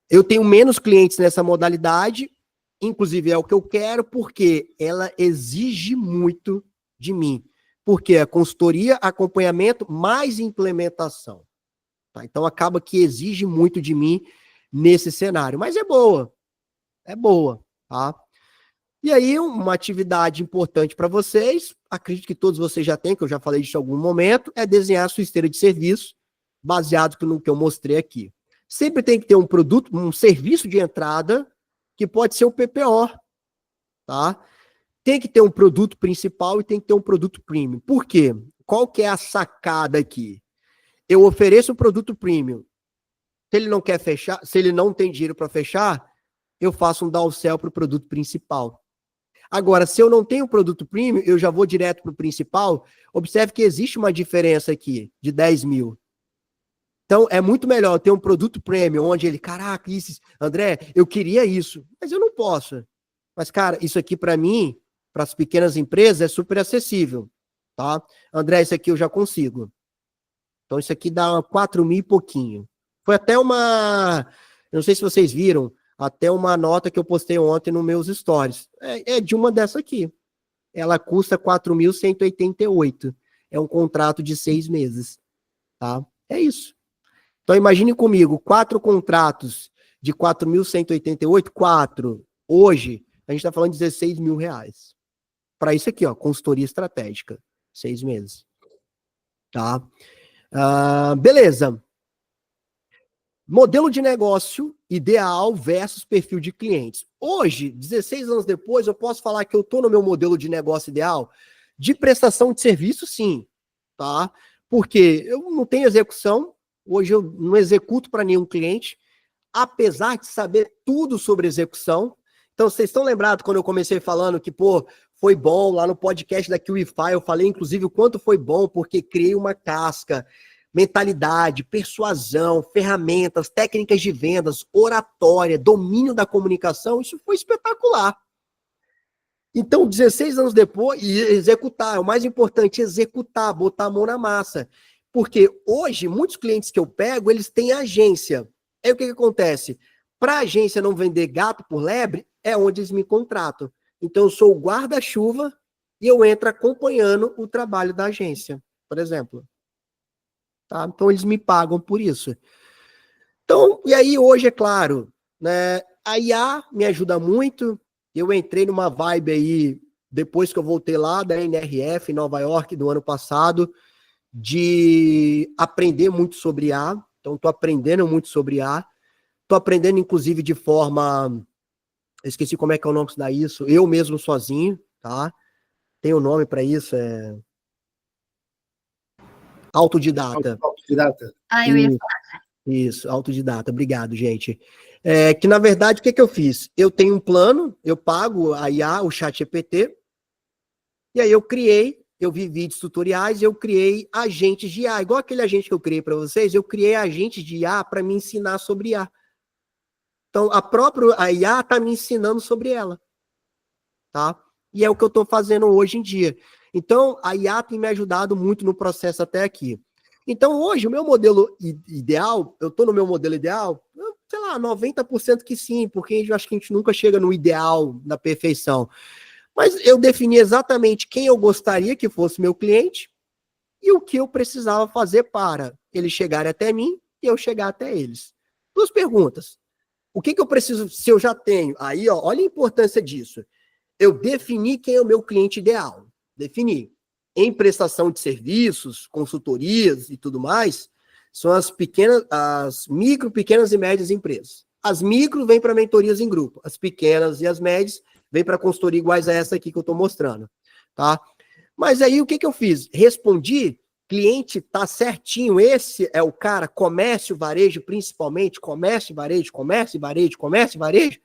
Eu tenho menos clientes nessa modalidade, inclusive é o que eu quero, porque ela exige muito de mim. Porque é consultoria, acompanhamento, mais implementação. Tá? Então acaba que exige muito de mim nesse cenário. Mas é boa, tá? E aí, uma atividade importante para vocês, acredito que todos vocês já têm, que eu já falei disso em algum momento, é desenhar a sua esteira de serviço, baseado no que eu mostrei aqui. Sempre tem que ter um produto, um serviço de entrada, que pode ser o PPO, tá? Tem que ter um produto principal e tem que ter um produto premium. Por quê? Qual que é a sacada aqui? Eu ofereço o produto premium. Se ele não quer fechar, se ele não tem dinheiro para fechar, eu faço um downsell para o produto principal. Agora, se eu não tenho produto premium, eu já vou direto para o principal. Observe que existe uma diferença aqui de 10 mil. Então, é muito melhor ter um produto premium, onde ele, caraca, isso, André, eu queria isso, mas eu não posso. Mas, cara, isso aqui para mim, para as pequenas empresas, é super acessível, tá? André, isso aqui eu já consigo. Então, isso aqui dá 4 mil e pouquinho. Foi até não sei se vocês viram, até uma nota que eu postei ontem nos meus stories. É de uma dessa aqui. Ela custa 4.188. É um contrato de 6 meses, tá? É isso. Então, imagine comigo, 4 contratos de 4.188, 4. Hoje, a gente está falando de 16 mil reais. Para isso aqui, ó, consultoria estratégica. 6 meses. Tá? Beleza. Modelo de negócio ideal versus perfil de clientes. Hoje, 16 anos depois, eu posso falar que eu estou no meu modelo de negócio ideal? De prestação de serviço, sim, tá? Porque eu não tenho execução, hoje eu não executo para nenhum cliente, apesar de saber tudo sobre execução. Então, vocês estão lembrados quando eu comecei falando que, pô, foi bom lá no podcast da QIFI, eu falei, inclusive, o quanto foi bom, porque criei uma casca, mentalidade, persuasão, ferramentas, técnicas de vendas, oratória, domínio da comunicação, isso foi espetacular. Então, 16 anos depois, e executar, é o mais importante, executar, botar a mão na massa. Porque hoje, muitos clientes que eu pego, eles têm agência. Aí o que acontece? Para a agência não vender gato por lebre, é onde eles me contratam. Então, eu sou o guarda-chuva e eu entro acompanhando o trabalho da agência, por exemplo. Tá? Então, eles me pagam por isso. Então, e aí hoje, é claro, né, a IA me ajuda muito. Eu entrei numa vibe aí, depois que eu voltei lá da NRF em Nova York, do ano passado, de aprender muito sobre IA. Então, estou aprendendo muito sobre IA. Estou aprendendo, inclusive, de forma... Eu esqueci como é que é o nome que se dá isso. Eu mesmo sozinho, tá? Tem um nome para isso, é... Autodidata.
Autodidata.
Eu ia
Isso, autodidata. Obrigado, gente. Que, na verdade, o que eu fiz? Eu tenho um plano, eu pago a IA, o ChatGPT, e aí eu vi vídeos tutoriais, eu criei agentes de IA. Igual aquele agente que eu criei para vocês, eu criei agentes de IA para me ensinar sobre IA. Então, a IA está me ensinando sobre ela. Tá? E é o que eu estou fazendo hoje em dia. Então, a IA tem me ajudado muito no processo até aqui. Então, hoje, o meu modelo ideal, eu estou no meu modelo ideal, sei lá, 90% que sim, porque eu acho que a gente nunca chega no ideal, na perfeição. Mas eu defini exatamente quem eu gostaria que fosse meu cliente e o que eu precisava fazer para eles chegarem até mim e eu chegar até eles. 2 perguntas. O que eu preciso, se eu já tenho? Aí, ó, olha a importância disso. Eu defini quem é o meu cliente ideal. Defini. Em prestação de serviços, consultorias e tudo mais, são as micro, pequenas e médias empresas. As micro vêm para mentorias em grupo. As pequenas e as médias vêm para consultoria iguais a essa aqui que eu estou mostrando. Tá? Mas aí o que eu fiz? Respondi, cliente tá certinho, esse é o cara, comércio, varejo, principalmente, comércio, varejo, comércio, varejo, comércio, varejo.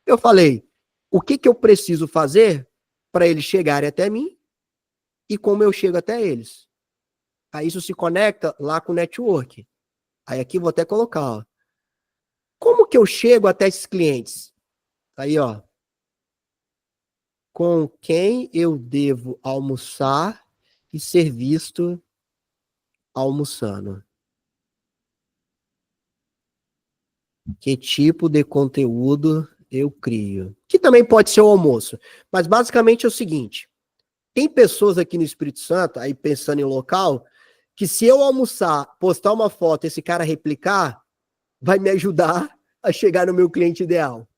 Eu falei, o que eu preciso fazer para eles chegarem até mim e como eu chego até eles. Aí isso se conecta lá com o network. Aí aqui vou até colocar, ó. Como que eu chego até esses clientes? Aí, ó. Com quem eu devo almoçar e ser visto almoçando? Que tipo de conteúdo eu crio? Que também pode ser o almoço. Mas basicamente é o seguinte. Tem pessoas aqui no Espírito Santo, aí pensando em local, que se eu almoçar, postar uma foto, esse cara replicar, vai me ajudar a chegar no meu cliente ideal.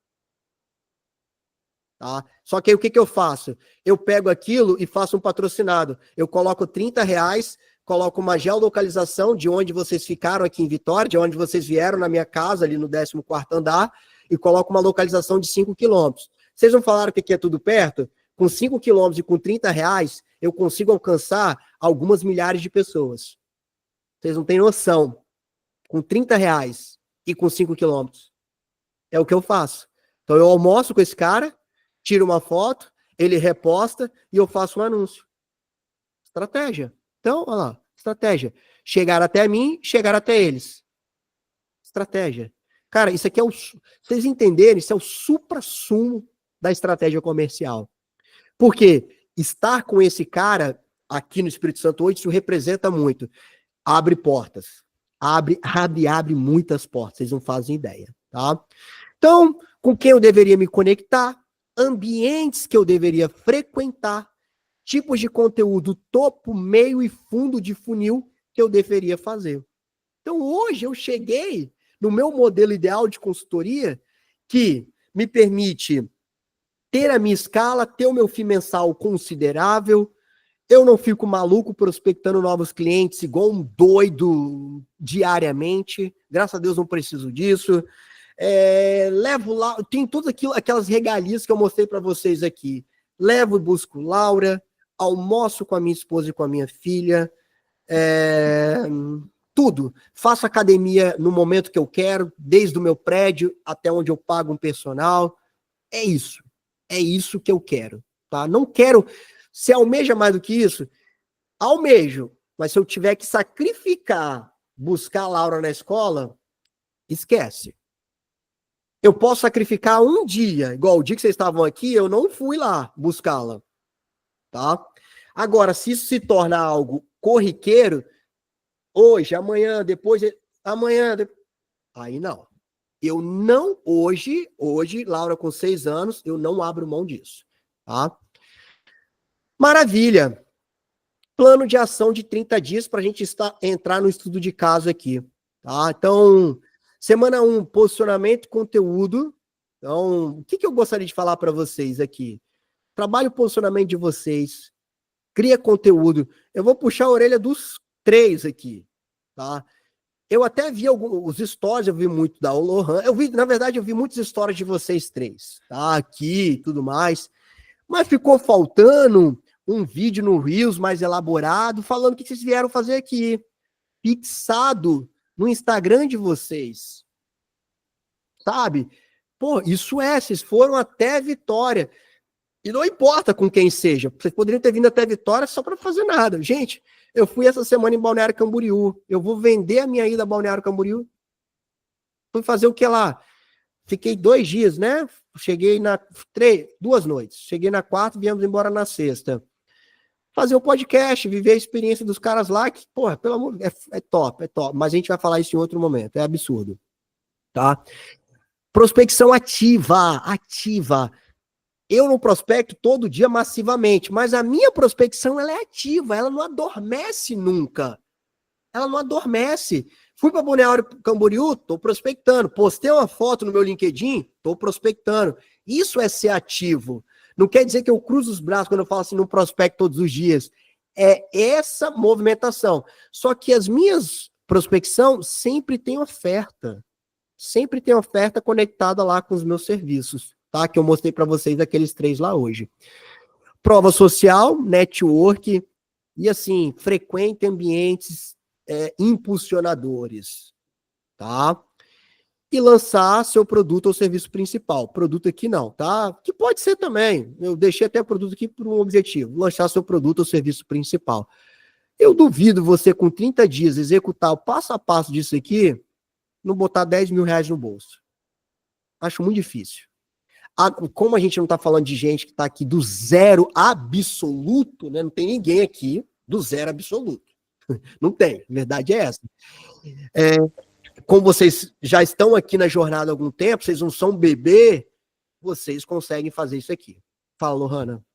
Tá? Só que aí o que eu faço? Eu pego aquilo e faço um patrocinado. Eu coloco R$30, coloco uma geolocalização de onde vocês ficaram aqui em Vitória, de onde vocês vieram na minha casa, ali no 14º andar, e coloco uma localização de 5 quilômetros. Vocês não falaram que aqui é tudo perto? Com 5 quilômetros e com R$30, eu consigo alcançar algumas milhares de pessoas. Vocês não têm noção. Com R$30 e com 5 quilômetros. É o que eu faço. Então eu almoço com esse cara, tiro uma foto, ele reposta e eu faço um anúncio. Estratégia. Então, olha lá, estratégia. Chegar até mim, chegar até eles. Estratégia. Cara, isso aqui é vocês entenderem, isso é o suprassumo da estratégia comercial. Porque estar com esse cara aqui no Espírito Santo hoje, isso representa muito. Abre portas. Abre muitas portas. Vocês não fazem ideia, tá? Então, com quem eu deveria me conectar, ambientes que eu deveria frequentar, tipos de conteúdo topo, meio e fundo de funil que eu deveria fazer. Então, hoje eu cheguei no meu modelo ideal de consultoria que me permite ter a minha escala, ter o meu FII mensal considerável, eu não fico maluco prospectando novos clientes igual um doido diariamente, graças a Deus não preciso disso. Levo lá, tem todas aquelas regalias que eu mostrei para vocês aqui. Levo e busco Laura, almoço com a minha esposa e com a minha filha, Tudo. Faço academia no momento que eu quero, desde o meu prédio até onde eu pago um personal. É isso. É isso que eu quero. Tá? Não quero. Se almeja mais do que isso, almejo. Mas se eu tiver que sacrificar, buscar a Laura na escola, esquece. Eu posso sacrificar um dia, igual o dia que vocês estavam aqui, eu não fui lá buscá-la. Tá? Agora, se isso se torna algo corriqueiro, hoje, amanhã, depois, amanhã, aí não. Eu não, hoje, Laura com 6 anos, eu não abro mão disso, tá? Maravilha. Plano de ação de 30 dias para a gente entrar no estudo de caso aqui, tá? Então, semana 1, posicionamento e conteúdo. Então, o que eu gostaria de falar para vocês aqui? Trabalhe o posicionamento de vocês, cria conteúdo. Eu vou puxar a orelha dos 3 aqui, tá? Eu até vi alguns stories, eu vi muito da Lohan. Na verdade, eu vi muitas histórias de vocês 3, tá? Aqui e tudo mais. Mas ficou faltando um vídeo no Reels mais elaborado, falando o que vocês vieram fazer aqui. Fixado no Instagram de vocês. Sabe? Pô, isso vocês foram até Vitória. E não importa com quem seja. Vocês poderiam ter vindo até Vitória só para fazer nada. Gente, eu fui essa semana em Balneário Camboriú. Eu vou vender a minha ida a Balneário Camboriú. Fui fazer o que lá? Fiquei 2 dias, né? Cheguei 2 noites. Cheguei na 4, viemos embora na 6ª. Fazer o podcast, viver a experiência dos caras lá, que, porra, pelo amor, é top, é top. Mas a gente vai falar isso em outro momento, é absurdo. Tá? Prospecção ativa. Eu não prospecto todo dia massivamente, mas a minha prospecção, ela é ativa, ela não adormece nunca. Ela não adormece. Fui para Balneário Camboriú, tô prospectando. Postei uma foto no meu LinkedIn, tô prospectando. Isso é ser ativo. Não quer dizer que eu cruzo os braços quando eu falo assim, não prospecto todos os dias. É essa movimentação. Só que as minhas prospecção sempre tem oferta. Sempre tem oferta conectada lá com os meus serviços, tá? Que eu mostrei para vocês aqueles 3 lá hoje. Prova social, network e assim, frequente ambientes impulsionadores, tá? E lançar seu produto ou serviço principal. Produto aqui não, tá? Que pode ser também. Eu deixei até o produto aqui por um objetivo. Lançar seu produto ou serviço principal. Eu duvido você, com 30 dias, executar o passo a passo disso aqui, não botar 10 mil reais no bolso. Acho muito difícil. Como a gente não está falando de gente que está aqui do zero absoluto, né? Não tem ninguém aqui do zero absoluto. Não tem, a verdade é essa. Como vocês já estão aqui na jornada há algum tempo, vocês não são bebê, vocês conseguem fazer isso aqui. Fala, Lohana.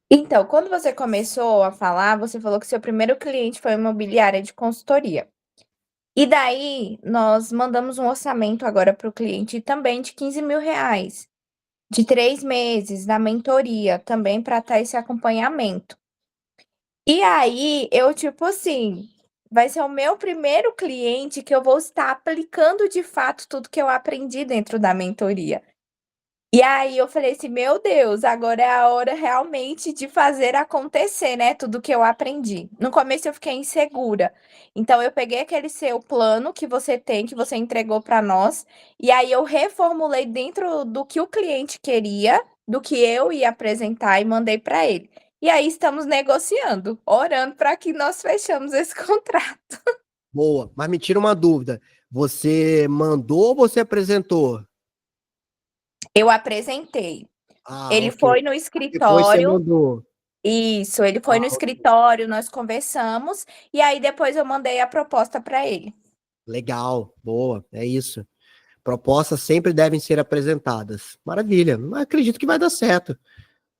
Então, quando você começou a falar, você falou que seu primeiro cliente foi uma imobiliária de consultoria. E daí, nós mandamos um orçamento agora para o cliente também de 15 mil reais, de 3 meses, da mentoria, também para estar esse acompanhamento. E aí, eu, tipo assim, vai ser o meu primeiro cliente que eu vou estar aplicando de fato tudo que eu aprendi dentro da mentoria. E aí eu falei assim, meu Deus, agora é a hora realmente de fazer acontecer, né? Tudo que eu aprendi. No começo eu fiquei insegura. Então eu peguei aquele seu plano que você tem, que você entregou para nós, e aí eu reformulei dentro do que o cliente queria, do que eu ia apresentar e mandei para ele. E aí estamos negociando, orando para que nós fechamos esse contrato.
Boa, mas me tira uma dúvida. Você mandou ou você apresentou?
Eu apresentei. Ele
Ok.
foi no
Depois você
escritório.
mandou.
Isso, ele foi no escritório, nós conversamos, e aí depois eu mandei a proposta para ele.
Legal, boa, é isso. Propostas sempre devem ser apresentadas. Maravilha, mas acredito que vai dar certo.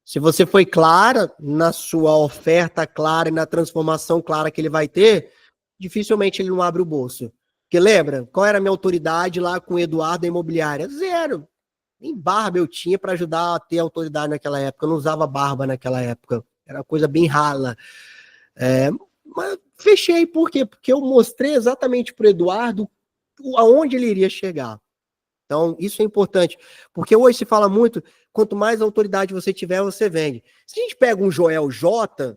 Se você foi clara na sua oferta clara e na transformação clara que ele vai ter, dificilmente ele não abre o bolso. Porque lembra, qual era a minha autoridade lá com o Eduardo da imobiliária? 0. Nem barba eu tinha para ajudar a ter autoridade naquela época. Eu não usava barba naquela época. Era uma coisa bem rala. Mas fechei, por quê? Porque eu mostrei exatamente para o Eduardo aonde ele iria chegar. Então, isso é importante. Porque hoje se fala muito, quanto mais autoridade você tiver, você vende. Se a gente pega um Joel J,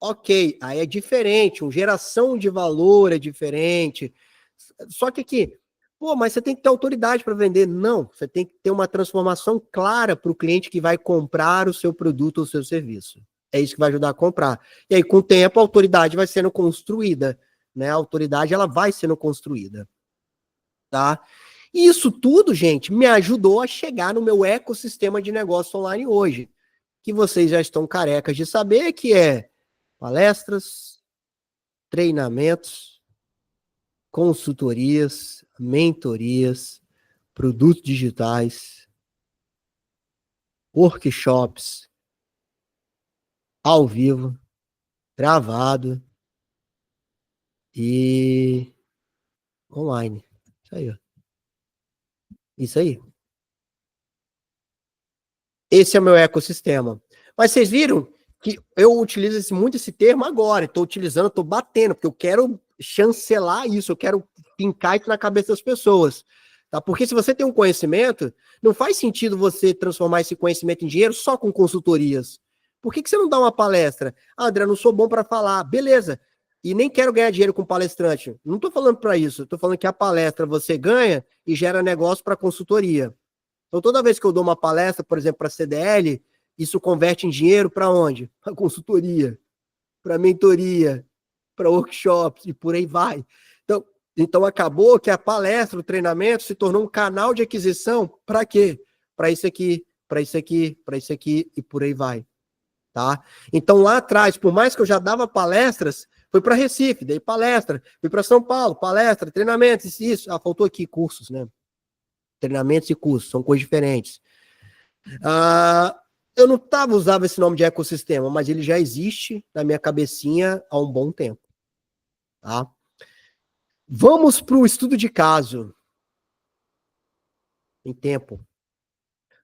Ok, aí é diferente, uma geração de valor é diferente. Só que aqui, pô, mas você tem que ter autoridade para vender. Não, você tem que ter uma transformação clara para o cliente que vai comprar o seu produto ou o seu serviço. É isso que vai ajudar a comprar. E aí, com o tempo, a autoridade vai sendo construída, né? A autoridade, ela vai sendo construída, tá? E isso tudo, gente, me ajudou a chegar no meu ecossistema de negócio online hoje, que vocês já estão carecas de saber, que é palestras, treinamentos, consultorias, mentorias, produtos digitais, workshops, ao vivo, gravado e online. Isso aí, ó. Isso aí. Esse é o meu ecossistema. Mas vocês viram que eu utilizo muito esse termo agora, estou utilizando, estou batendo, porque eu quero chancelar isso, eu quero pincar isso na cabeça das pessoas. Tá? Porque se você tem um conhecimento, não faz sentido você transformar esse conhecimento em dinheiro só com consultorias. Por que você não dá uma palestra? Ah, André, não sou bom para falar. Beleza. E nem quero ganhar dinheiro com palestrante. Não estou falando para isso. Estou falando que a palestra você ganha e gera negócio para consultoria. Então, toda vez que eu dou uma palestra, por exemplo, para a CDL, isso converte em dinheiro para onde? Para consultoria, para mentoria, para workshops e por aí vai. Então, acabou que a palestra, o treinamento, se tornou um canal de aquisição para quê? Para isso aqui, para isso aqui, para isso aqui e por aí vai. Tá? Então, lá atrás, por mais que eu já dava palestras, fui para Recife, dei palestra, fui para São Paulo, palestra, treinamentos, isso. Ah, faltou aqui cursos, né? Treinamentos e cursos, são coisas diferentes. Eu não usava esse nome de ecossistema, mas ele já existe na minha cabecinha há um bom tempo. Tá? Vamos para o estudo de caso. Em tempo.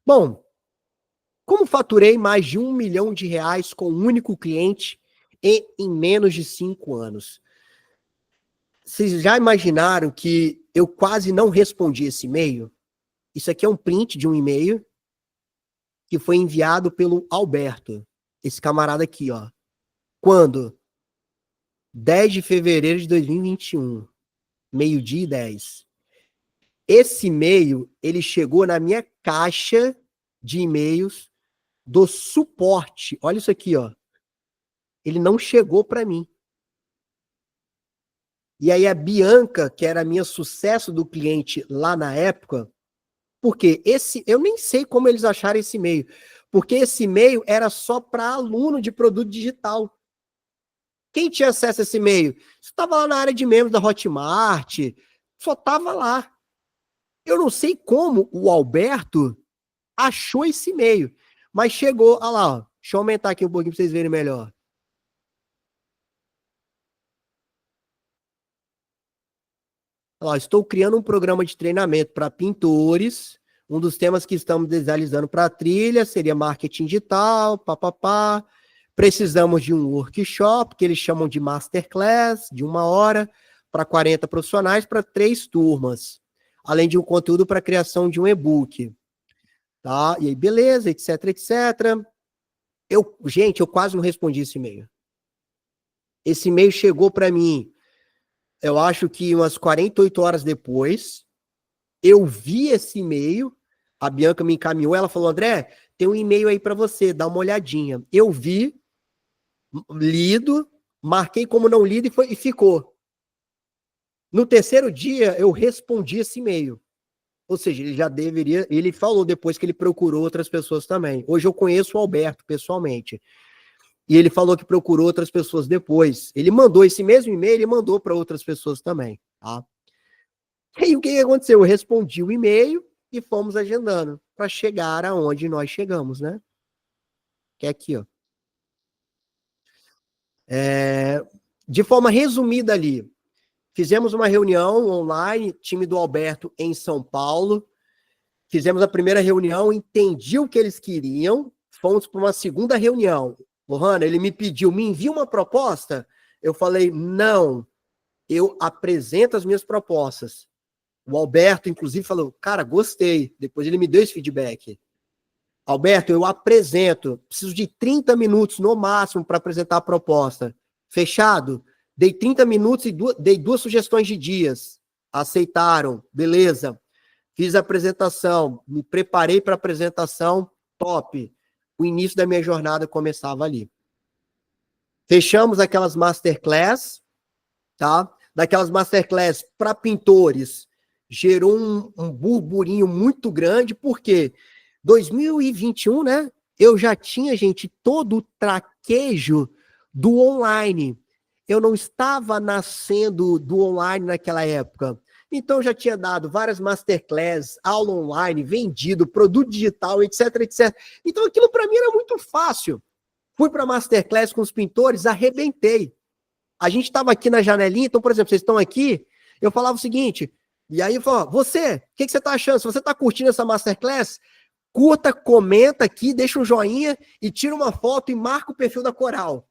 Bom, como faturei mais de R$1 milhão com um único cliente em menos de 5 anos? Vocês já imaginaram que eu quase não respondi esse e-mail? Isso aqui é um print de um e-mail que foi enviado pelo Alberto, esse camarada aqui, ó. Quando? 10 de fevereiro de 2021, meio-dia e 10. Esse e-mail, ele chegou na minha caixa de e-mails do suporte. Olha isso aqui, ó. Ele não chegou para mim. E aí a Bianca, que era a minha sucesso do cliente lá na época, porque eu nem sei como eles acharam esse e-mail, porque esse e-mail era só para aluno de produto digital. Quem tinha acesso a esse e-mail? Estava lá na área de membros da Hotmart, só estava lá. Eu não sei como o Alberto achou esse e-mail, mas chegou, olha lá, ó, deixa eu aumentar aqui um pouquinho para vocês verem melhor. Olha lá, estou criando um programa de treinamento para pintores. Um dos temas que estamos visualizando para a trilha seria marketing digital, papapá. Precisamos de um workshop, que eles chamam de masterclass, de 1 hora, para 40 profissionais, para 3 turmas. Além de um conteúdo para criação de um e-book. Tá? E aí, beleza, etc, etc. Gente, eu quase não respondi esse e-mail. Esse e-mail chegou para mim, eu acho que umas 48 horas depois. Eu vi esse e-mail, a Bianca me encaminhou, ela falou, André, tem um e-mail aí para você, dá uma olhadinha. Eu vi, lido, marquei como não lido e ficou. No terceiro dia, eu respondi esse e-mail. Ou seja, ele já deveria, ele falou depois que ele procurou outras pessoas também. Hoje eu conheço o Alberto pessoalmente. E ele falou que procurou outras pessoas depois. Ele mandou esse mesmo e-mail, ele mandou para outras pessoas também, tá? E aí o que aconteceu? Eu respondi o e-mail e fomos agendando para chegar aonde nós chegamos, né? Que é aqui, ó. De forma resumida ali, fizemos uma reunião online, time do Alberto em São Paulo. Fizemos a primeira reunião, entendi o que eles queriam, fomos para uma segunda reunião. Lohana, ele me pediu, me envia uma proposta? Eu falei, não, eu apresento as minhas propostas. O Alberto, inclusive, falou, cara, gostei. Depois ele me deu esse feedback. Alberto, eu apresento, preciso de 30 minutos no máximo para apresentar a proposta. Fechado? Dei 30 minutos e dei 2 sugestões de dias. Aceitaram, beleza. Fiz a apresentação, me preparei para a apresentação, top. O início da minha jornada começava ali. Fechamos aquelas masterclass, tá? Daquelas masterclass para pintores, gerou um burburinho muito grande, porque 2021, né? Eu já tinha, gente, todo o traquejo do online. Eu não estava nascendo do online naquela época. Então, já tinha dado várias masterclass, aula online, vendido, produto digital, etc, etc. Então, aquilo para mim era muito fácil. Fui para masterclass com os pintores, arrebentei. A gente estava aqui na janelinha, então, por exemplo, vocês estão aqui, eu falava o seguinte, e aí eu falava, você, o que você está achando? Se você está curtindo essa masterclass, curta, comenta aqui, deixa um joinha e tira uma foto e marca o perfil da Coral.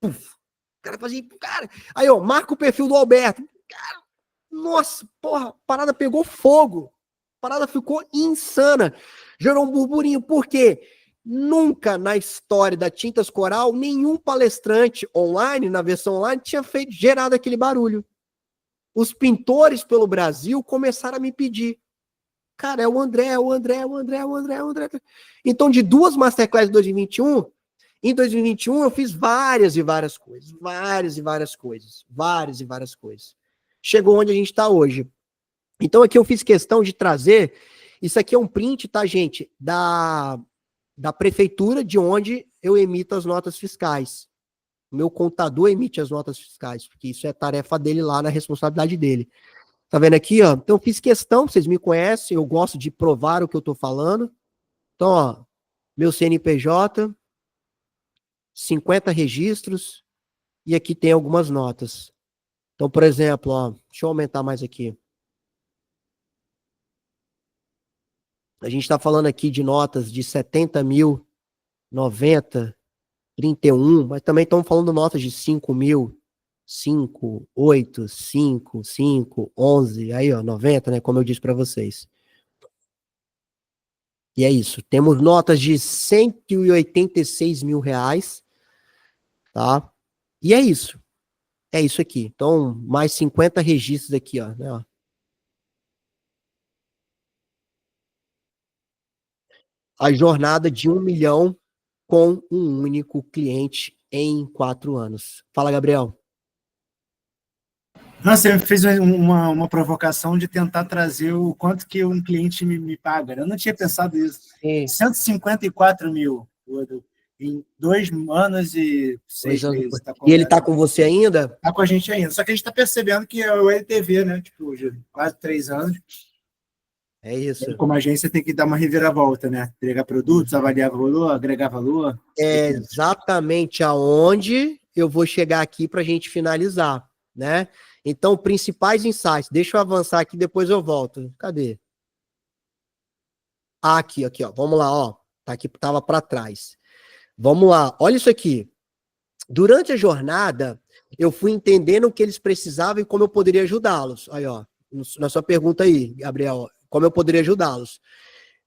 Puf, o cara fazia, cara, aí ó, marca o perfil do Alberto. Cara, nossa, porra, a parada pegou fogo. A parada ficou insana. Gerou um burburinho, por quê? Nunca na história da Tintas Coral, nenhum palestrante online, na versão online, tinha gerado aquele barulho. Os pintores pelo Brasil começaram a me pedir. Cara, é o André, é o André, é o André, é o André, é o André. Então, de 2 Masterclass em 2021, em 2021 eu fiz várias e várias coisas. Várias e várias coisas. Várias e várias coisas. Chegou onde a gente está hoje. Então, aqui eu fiz questão de trazer. Isso aqui é um print, tá, gente? Da prefeitura de onde eu emito as notas fiscais. O meu contador emite as notas fiscais, porque isso é tarefa dele lá, na responsabilidade dele. Tá vendo aqui, ó? Então, fiz questão, vocês me conhecem, eu gosto de provar o que eu tô falando. Então, ó, meu CNPJ, 50 registros, e aqui tem algumas notas. Então, por exemplo, ó, deixa eu aumentar mais aqui. A gente está falando aqui de notas de 70 mil, 90, 31, mas também estamos falando notas de 5 mil, 5, 8, 5, 5, 11, aí ó, 90, né, como eu disse para vocês. E é isso, temos notas de 186 mil reais, tá? E é isso aqui. Então, mais 50 registros aqui, ó, né, ó. A jornada de 1 milhão com um único cliente em 4 anos. Fala, Gabriel.
Nossa, você me fez uma provocação de tentar trazer o quanto que um cliente me paga. Eu não tinha pensado nisso.
Sim.
154 mil em 2 anos e 6 meses.
Tá, e ele está com você ainda?
Está com a gente ainda. Só que a gente está percebendo que é o LTV, né? Tipo, quase 3 anos.
É isso.
Como agência tem que dar uma reviravolta, né? Entregar produtos, avaliar valor, agregar valor.
É exatamente aonde eu vou chegar aqui para a gente finalizar, né? Então, principais insights. Deixa eu avançar aqui, depois eu volto. Cadê? Ah, aqui, ó. Vamos lá, ó. Tá aqui, tava para trás. Vamos lá. Olha isso aqui. Durante a jornada, eu fui entendendo o que eles precisavam e como eu poderia ajudá-los. Aí, ó, na sua pergunta aí, Gabriel, como eu poderia ajudá-los.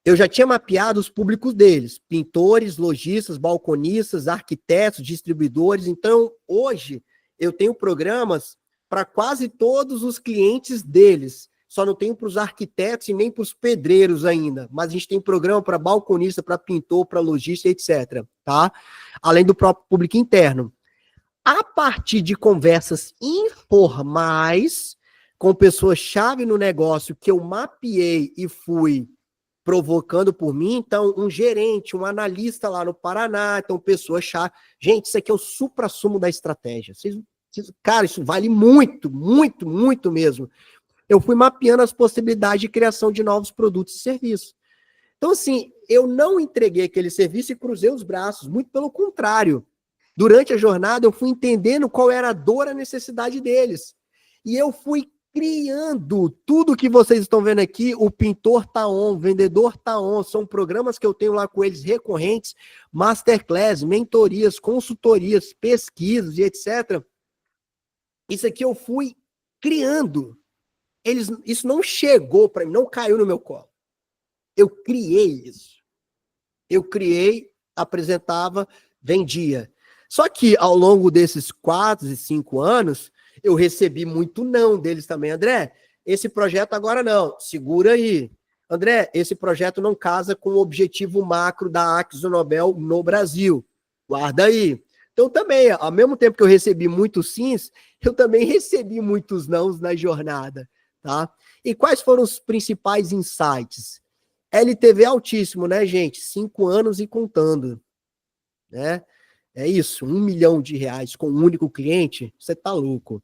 Eu já tinha mapeado os públicos deles, pintores, lojistas, balconistas, arquitetos, distribuidores. Então, hoje, eu tenho programas para quase todos os clientes deles. Só não tenho para os arquitetos e nem para os pedreiros ainda. Mas a gente tem programa para balconista, para pintor, para lojista, etc. Tá? Além do próprio público interno. A partir de conversas informais com pessoas-chave no negócio que eu mapeei e fui provocando por mim, então, um gerente, um analista lá no Paraná, então, pessoa-chave. Gente, isso aqui é o suprassumo da estratégia. Cara, isso vale muito, muito, muito mesmo. Eu fui mapeando as possibilidades de criação de novos produtos e serviços. Então, assim, eu não entreguei aquele serviço e cruzei os braços, muito pelo contrário. Durante a jornada, eu fui entendendo qual era a dor, a necessidade deles. E eu fui criando tudo que vocês estão vendo aqui. O pintor tá on, o vendedor tá on. São programas que eu tenho lá com eles recorrentes, masterclass, mentorias, consultorias, pesquisas e etc. Isso aqui eu fui criando. Isso não chegou para mim, não caiu no meu colo. Eu criei isso. Eu criei, apresentava, vendia. Só que ao longo desses 4 e 5 anos, eu recebi muito não deles também. André, esse projeto agora não, segura aí. André, esse projeto não casa com o objetivo macro da AkzoNobel no Brasil. Guarda aí. Então também, ao mesmo tempo que eu recebi muitos sims, eu também recebi muitos nãos na jornada, tá? E quais foram os principais insights? LTV altíssimo, né, gente? 5 anos e contando, né? É isso, R$ 1 milhão com um único cliente, você tá louco.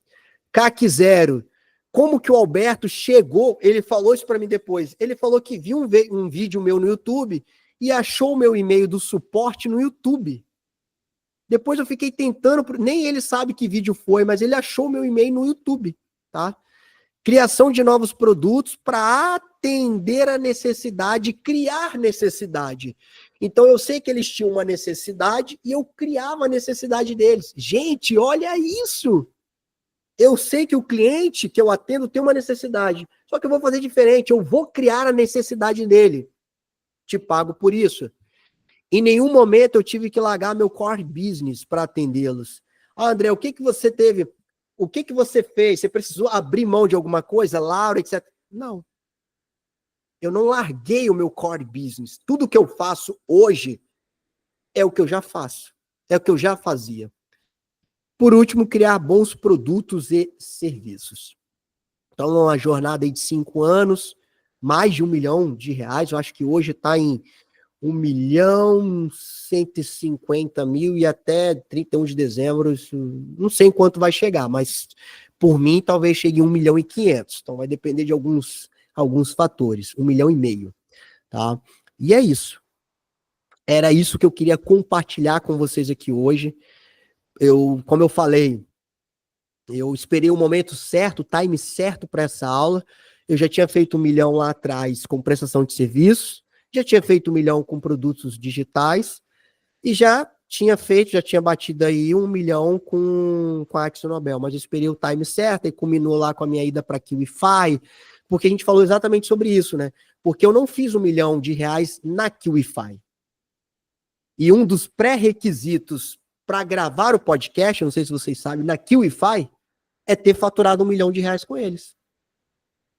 CAC zero. Como que o Alberto chegou? Ele falou isso para mim depois. Ele falou que viu um vídeo meu no YouTube e achou o meu e-mail do suporte no YouTube. Depois eu fiquei tentando, nem ele sabe que vídeo foi, mas ele achou o meu e-mail no YouTube, tá? Criação de novos produtos para atender a necessidade, criar necessidade. Então eu sei que eles tinham uma necessidade e eu criava a necessidade deles. Gente, olha isso! Eu sei que o cliente que eu atendo tem uma necessidade, só que eu vou fazer diferente, eu vou criar a necessidade dele. Te pago por isso. Em nenhum momento eu tive que largar meu core business para atendê-los. Ah, André, o que você teve? O que você fez? Você precisou abrir mão de alguma coisa, Laura, etc. Não. Eu não larguei o meu core business. Tudo que eu faço hoje é o que eu já faço. É o que eu já fazia. Por último, criar bons produtos e serviços. Então, uma jornada aí de 5 anos, mais de R$ 1 milhão. Eu acho que hoje está em 1.150.000 e até 31 de dezembro, não sei em quanto vai chegar, mas por mim talvez chegue em 1.500.000. Então vai depender de alguns fatores, 1,5 milhão, tá? E é isso. Era isso que eu queria compartilhar com vocês aqui hoje. Como eu falei, eu esperei o momento certo, o time certo para essa aula. Eu já tinha feito 1 milhão lá atrás com prestação de serviços, já tinha feito 1 milhão com produtos digitais e já tinha batido aí 1 milhão com a AkzoNobel, mas eu esperei o time certo e culminou lá com a minha ida para a QIFI, porque a gente falou exatamente sobre isso, né? Porque eu não fiz R$ 1 milhão na QIFI. E um dos pré-requisitos para gravar o podcast, não sei se vocês sabem, na QIFI, é ter faturado R$ 1 milhão com eles.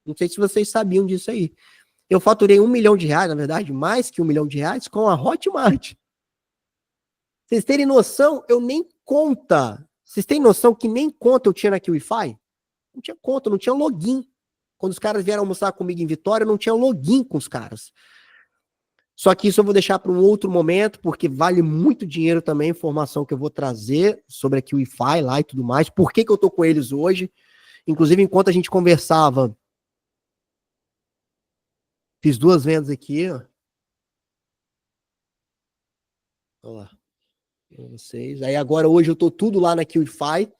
Não sei se vocês sabiam disso aí. Eu faturei R$ 1 milhão, na verdade, mais que R$ 1 milhão com a Hotmart. Vocês terem noção, eu nem conta. Vocês têm noção que nem conta eu tinha na QIFI? Não tinha conta, não tinha login. Quando os caras vieram almoçar comigo em Vitória, eu não tinha login com os caras. Só que isso eu vou deixar para um outro momento, porque vale muito dinheiro também a informação que eu vou trazer sobre a QIFI lá e tudo mais. Por que eu tô com eles hoje? Inclusive, enquanto a gente conversava, fiz 2 vendas aqui, ó. Olha lá. Para vocês. Aí agora, hoje, eu tô tudo lá na QIFI,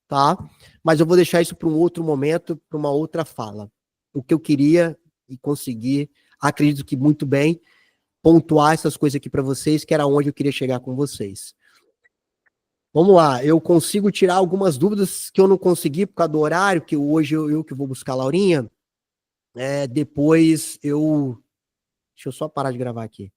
tá? Mas eu vou deixar isso para um outro momento, para uma outra fala. O que eu queria e consegui, acredito que muito bem, pontuar essas coisas aqui para vocês, que era onde eu queria chegar com vocês. Vamos lá, eu consigo tirar algumas dúvidas que eu não consegui por causa do horário, que hoje eu que vou buscar a Laurinha. Depois deixa eu só parar de gravar aqui.